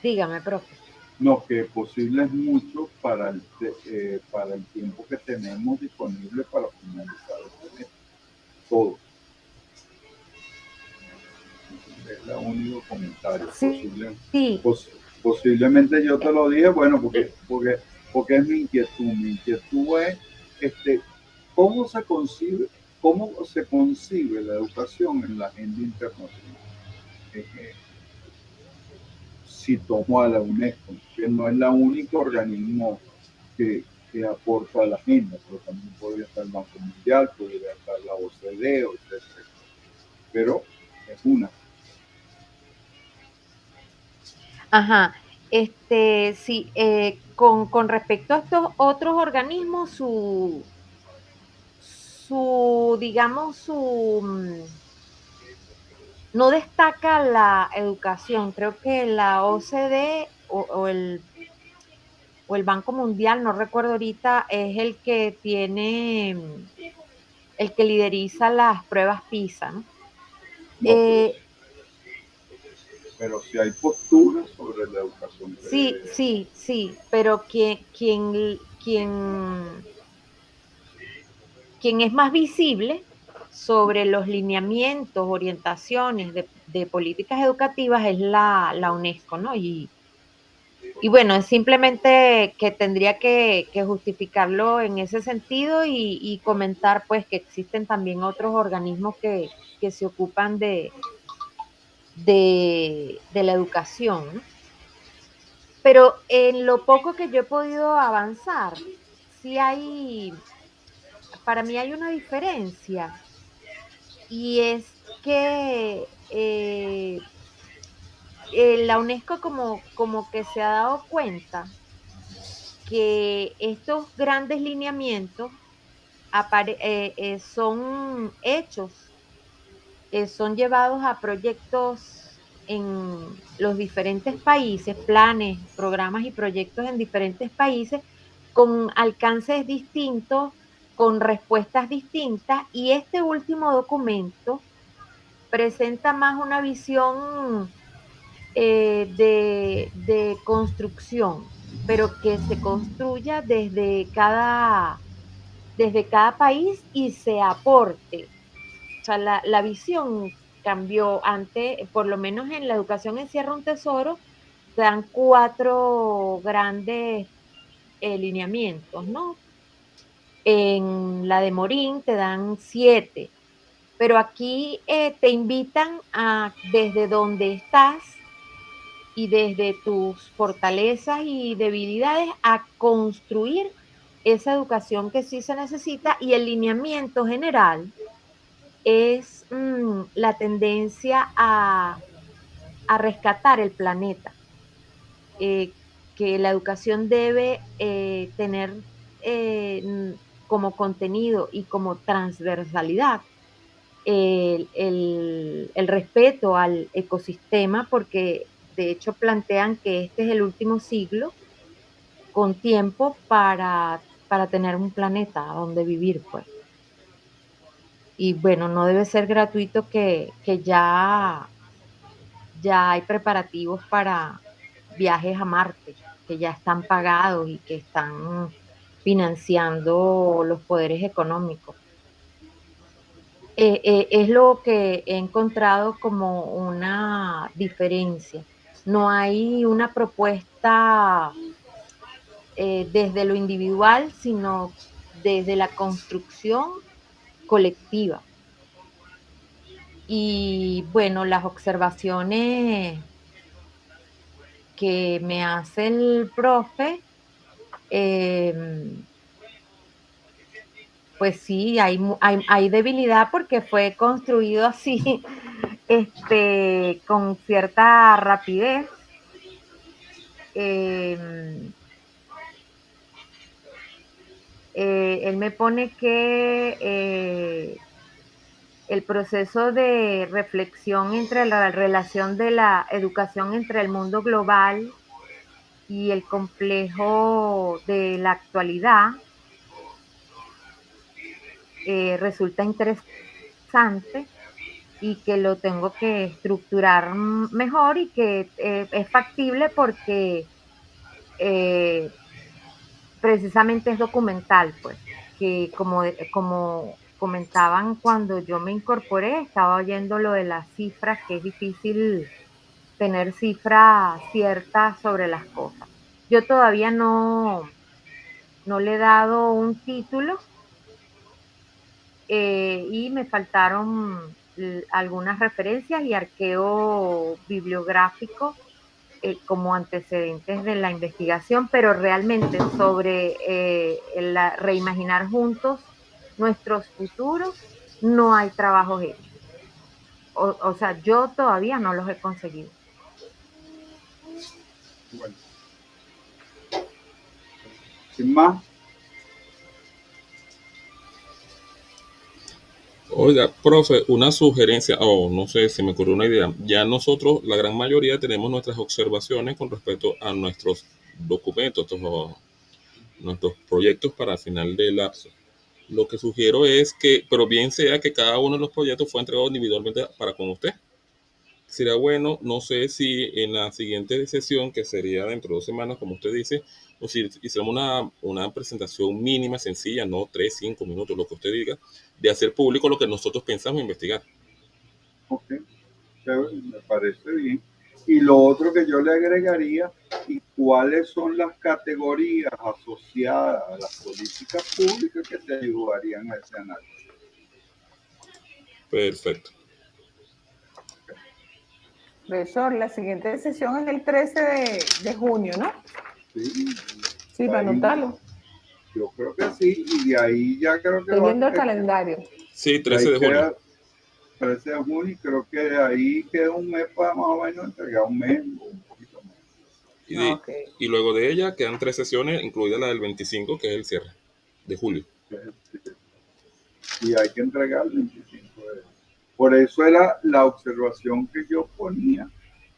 dígame, profe. No, que posible es mucho para el tiempo que tenemos disponible para finalizar el semestre. Todo. Es el único comentario. Sí, sí, Posiblemente yo te lo dije, bueno, porque es mi inquietud. Mi inquietud es cómo cómo se concibe la educación en la agenda internacional. Eh, si tomo a la UNESCO, que no es la único organismo que aporta a la agenda, pero también podría estar el Banco Mundial, podría estar la OCDE, etc. Pero es una. ajá. Sí, con respecto a estos otros organismos, digamos, no destaca la educación. Creo que la OCDE o el Banco Mundial, no recuerdo ahorita, es el que tiene, el que lideriza las pruebas PISA, ¿no? No, pero si hay posturas sobre la educación. Sí, pero quien es más visible sobre los lineamientos, orientaciones de políticas educativas es la UNESCO, ¿no? Y bueno, es simplemente que tendría que justificarlo en ese sentido y comentar pues que existen también otros organismos que se ocupan de la educación, ¿no? Pero en lo poco que yo he podido avanzar, sí para mí hay una diferencia y es que la UNESCO como que se ha dado cuenta que estos grandes lineamientos son hechos, son llevados a proyectos en los diferentes países, planes, programas y proyectos en diferentes países con alcances distintos, con respuestas distintas, y este último documento presenta más una visión de construcción, pero que se construya desde cada país y se aporte. O sea, la visión cambió antes, por lo menos en la educación encierra un tesoro, te dan 4 grandes lineamientos, ¿no? En la de Morín te dan 7, pero aquí te invitan a desde donde estás y desde tus fortalezas y debilidades a construir esa educación que sí se necesita, y el lineamiento general es la tendencia a rescatar el planeta, eh, que la educación debe tener como contenido y como transversalidad el respeto al ecosistema, porque de hecho plantean que este es el último siglo con tiempo para tener un planeta donde vivir, pues. Y bueno, no debe ser gratuito que ya hay preparativos para viajes a Marte, que ya están pagados y que están financiando los poderes económicos. Es lo que he encontrado como una diferencia. No hay una propuesta desde lo individual, sino desde la construcción colectiva. Y bueno, las observaciones que me hace el profe, pues sí, hay debilidad porque fue construido así, con cierta rapidez. Eh, Él me pone que el proceso de reflexión entre la relación de la educación entre el mundo global y el complejo de la actualidad resulta interesante y que lo tengo que estructurar mejor y que es factible porque eh, precisamente es documental, pues, que como comentaban cuando yo me incorporé, estaba oyendo lo de las cifras, que es difícil tener cifras ciertas sobre las cosas. Yo todavía no le he dado un título y me faltaron algunas referencias y arqueo bibliográfico como antecedentes de la investigación, pero realmente sobre reimaginar juntos nuestros futuros no hay trabajos hechos. O sea, yo todavía no los he conseguido. Bueno, sin más. Oiga, profe, una sugerencia, o no sé si me ocurrió una idea. Ya nosotros, la gran mayoría, tenemos nuestras observaciones con respecto a nuestros documentos, nuestros proyectos para final de lapso. Lo que sugiero es que, pero bien sea que cada uno de los proyectos fue entregado individualmente para con usted. Sería bueno, no sé si en la siguiente sesión, que sería dentro de 2 semanas, como usted dice, o si hiciéramos una presentación mínima, sencilla, no 3, 5 minutos, lo que usted diga, de hacer público lo que nosotros pensamos investigar. Ok, me parece bien. Y lo otro que yo le agregaría, ¿y cuáles son las categorías asociadas a las políticas públicas que te ayudarían a ese análisis? Perfecto. Profesor, la siguiente sesión es el 13 de junio, ¿no? Sí, Sí, para ahí, anotarlo. yo creo que sí, y de ahí ya creo que Estoy va viendo el a calendario. Sí, 13 de junio. 13 de junio, y creo que de ahí queda un mes para más o menos entregar un mes o un poquito más. Okay. Y luego de ella quedan 3 sesiones, incluida la del 25, que es el cierre de julio. Y hay que entregar el 25 de... Por eso era la observación que yo ponía,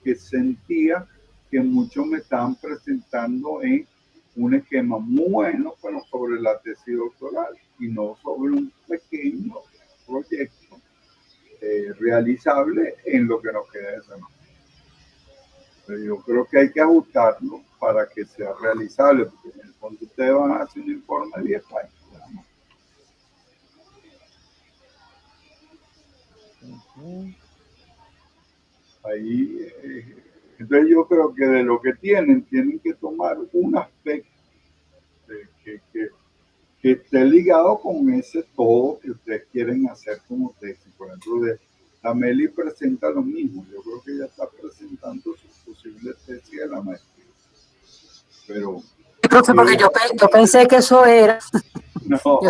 que sentía que muchos me estaban presentando en un esquema muy bueno, pero sobre la tesis doctoral y no sobre un pequeño proyecto realizable en lo que nos queda de semana. Pero yo creo que hay que ajustarlo para que sea realizable, porque en el fondo ustedes van a hacer un informe de 10 páginas. Ahí, entonces yo creo que de lo que tienen que tomar un aspecto que esté ligado con ese todo que ustedes quieren hacer como tesis. Por ejemplo, Meli presenta lo mismo. Yo creo que ella está presentando su posible tesis de la maestría. Pero... Profe, porque yo pensé que eso era... No. Yo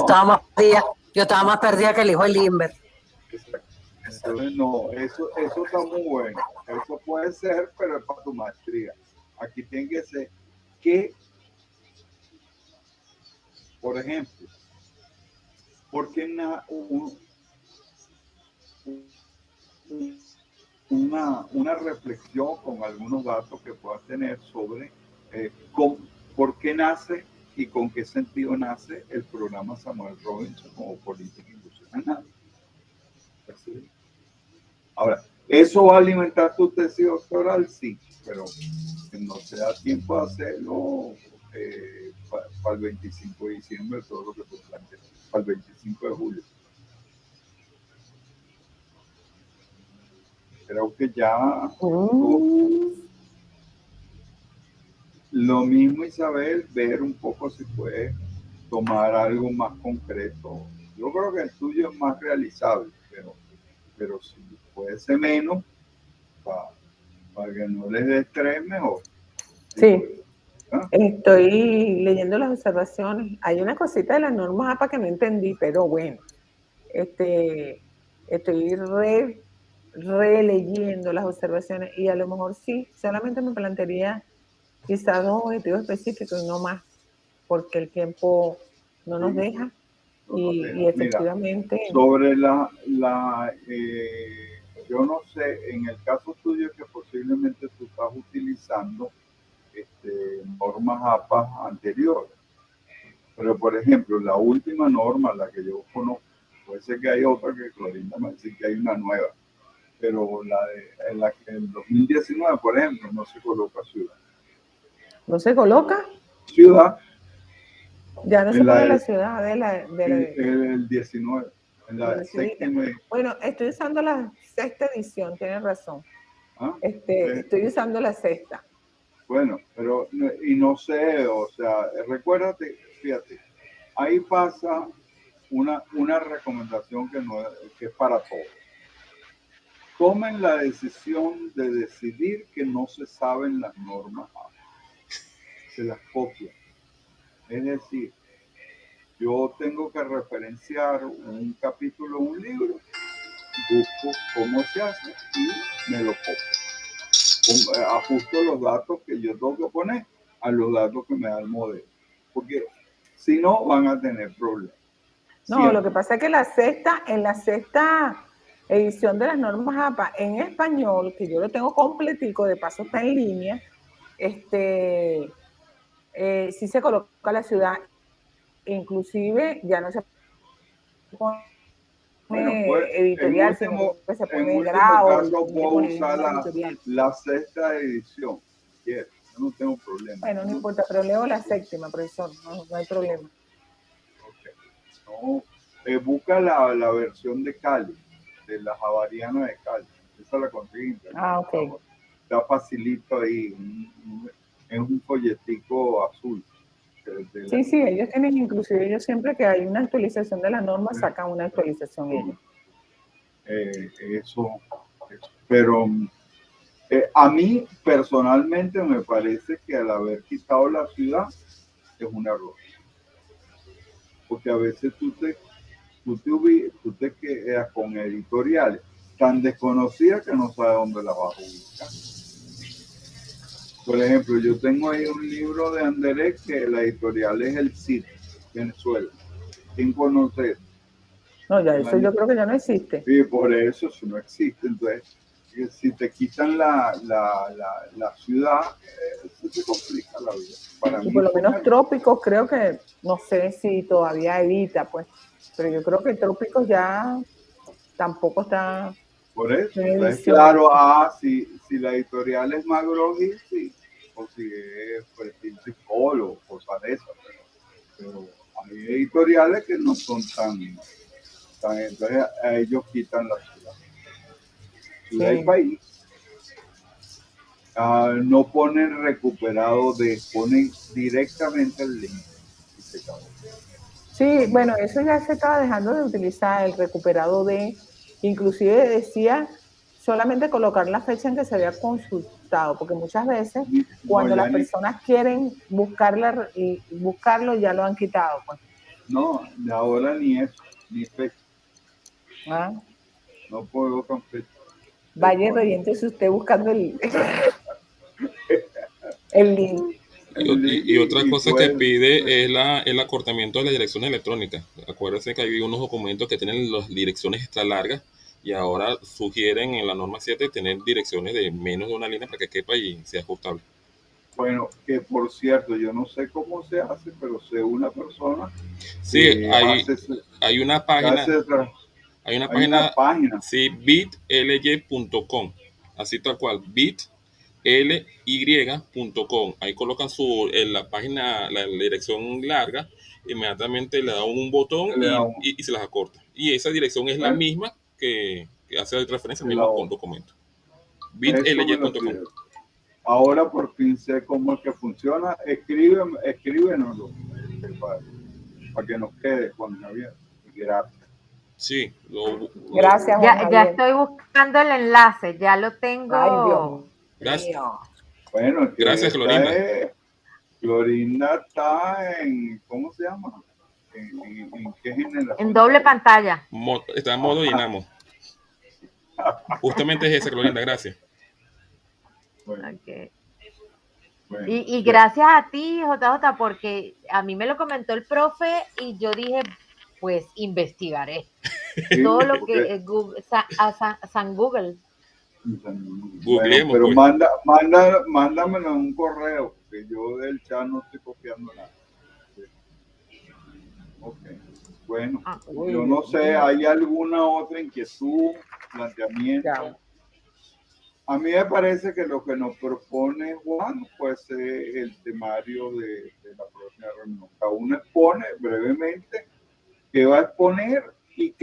estaba más perdida que el hijo de Limber. Entonces, no, eso está muy bueno. Eso puede ser, pero es para tu maestría. Aquí tiene que ser que, por ejemplo, porque una reflexión con algunos datos que puedas tener sobre por qué nace y con qué sentido nace el programa Samuel Robinson como política institucional. Ahora, ¿eso va a alimentar tu tesis doctoral? Sí, pero que no te da tiempo de hacerlo para el 25 de diciembre, todo lo que tú planteas, para el 25 de julio. Creo que ya lo mismo, Isabel, ver un poco si puede tomar algo más concreto. Yo creo que el tuyo es más realizable, pero si puede ser menos, para que no les dé estrés, mejor. Sí. Estoy leyendo las observaciones. Hay una cosita de la norma APA que no entendí, pero bueno. Estoy releyendo las observaciones y a lo mejor sí, solamente me plantearía quizás 2 objetivos específicos y no más, porque el tiempo no nos deja y efectivamente... Mira, sobre yo no sé, en el caso tuyo que posiblemente tú estás utilizando normas APA anteriores. Pero, por ejemplo, la última norma, la que yo conozco, puede ser que hay otra que Clorinda me dice que hay una nueva, pero en la que en 2019, por ejemplo, no se coloca ciudad. ¿No se coloca? Ciudad. Ya no se pone la ciudad el 19, en la séptima. Bueno, estoy usando la sexta edición, tienes razón. ¿Ah? Estoy usando la sexta. Bueno, pero, y no sé, o sea, recuérdate, fíjate, ahí pasa una recomendación que es para todos. Tomen la decisión de decidir que no se saben las normas, se las copian. Es decir, yo tengo que referenciar un capítulo de un libro, busco cómo se hace y me lo copio. Ajusto los datos que yo tengo que poner a los datos que me da el modelo. Porque si no, van a tener problemas. No, Siempre. lo que pasa es que en la sexta edición de las normas APA en español, que yo lo tengo completico, de paso está en línea, sí se coloca la ciudad, inclusive ya no se pone editorial, sino que se pone grado. Caso puedo usar la sexta edición. Yes, yo no tengo problema. Bueno, no importa, pero leo la séptima, profesor, no hay problema. Okay. No, busca la versión de Cali, de la Javariana de Cali. Esa la conseguí. Ok. Está facilito ahí, es un folletico azul. Sí, ellos tienen, inclusive ellos siempre que hay una actualización de las normas, sacan una actualización ellos. Eso. Pero a mí personalmente me parece que al haber quitado la ciudad es un error. Porque a veces tú te quedas con editoriales tan desconocidas que no sabes dónde las vas a ubicar. Por ejemplo, yo tengo ahí un libro de Anderek que la editorial es el CID, Venezuela. ¿Quién conoce eso? No, ya eso yo creo que ya no existe. Sí, por eso no existe. Entonces, si te quitan la ciudad, se te complica la vida. Para y mí, por lo menos Trópicos, creo que, no sé si todavía edita, pues, pero yo creo que Trópicos ya tampoco está. Por eso, entonces, claro, si la editorial es Magrogi, sí, o si es Prestige Polo, cosas de esas, pero hay editoriales que no son tan entonces a ellos quitan la ciudad y país. No ponen recuperado ponen directamente el link y se acabó. Sí, bueno, eso ya se estaba dejando de utilizar, el recuperado inclusive decía solamente colocar la fecha en que se había consultado, porque muchas veces cuando las personas quieren buscarlo ya lo han quitado, pues. No, ahora ni eso, ni fecha. No puedo con fecha. Vaya y reviéntese usted buscando el link. Y otra cosa que pide es el acortamiento de las direcciones electrónicas. Acuérdense que hay unos documentos que tienen las direcciones extra largas y ahora sugieren en la norma 7 tener direcciones de menos de una línea para que quepa y sea ajustable. Bueno, que por cierto, yo no sé cómo se hace, pero sé una persona. Sí, hay una página. Hay una página. Sí, bitly.com. Así tal cual, bitly.com. Ahí colocan la página, la dirección larga, inmediatamente le da un botón y se las acorta. Y esa dirección es la misma que hace referencia al mismo documento. bitly.com. Ahora por fin sé cómo es que funciona. Escríbenoslo para que nos quede, Juan Javier. Gracias. Sí. Gracias, Juan Javier. Ya estoy buscando el enlace, ya lo tengo. Ay, Dios. Gracias. Bueno, gracias, Clorinda. Clorinda está en, ¿cómo se llama? ¿En qué generación? En doble pantalla. Está en modo Dinamo. Justamente es esa, Clorinda, gracias. Bueno. Okay. Bueno, y gracias a ti, JJ, porque a mí me lo comentó el profe y yo dije, pues investigaré. Sí, todo lo que es Google, San Google. Bueno, pero mándamelo en un correo porque yo del chat no estoy copiando nada. Ok, bueno, yo no sé, ¿hay alguna otra inquietud, planteamiento? Ya. A mí me parece que lo que nos propone Juan puede ser el temario de la próxima reunión. Cada uno expone brevemente qué va a exponer y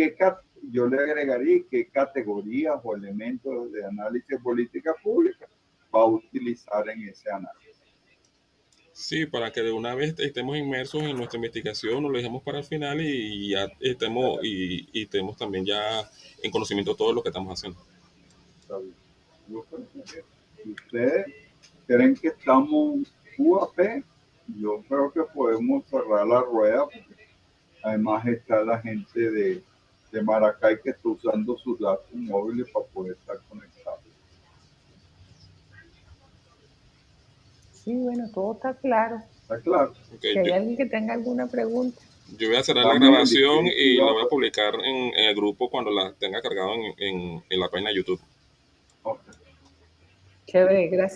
yo le agregaría qué categorías o elementos de análisis de política pública va a utilizar en ese análisis. Sí, para que de una vez estemos inmersos en nuestra investigación, nos lo dejemos para el final y ya estemos, y estemos también ya en conocimiento de todo lo que estamos haciendo. Está bien. Yo creo que si ustedes creen que estamos UAP, yo creo que podemos cerrar la rueda, porque además está la gente de Maracay que está usando sus datos móviles para poder estar conectados. Sí, bueno, todo está claro. ¿Está claro? Okay, Si hay alguien que tenga alguna pregunta. yo voy a cerrar la También, grabación sí, y la voy a publicar en el grupo cuando la tenga cargado en la página de YouTube. Okay. Chévere, gracias.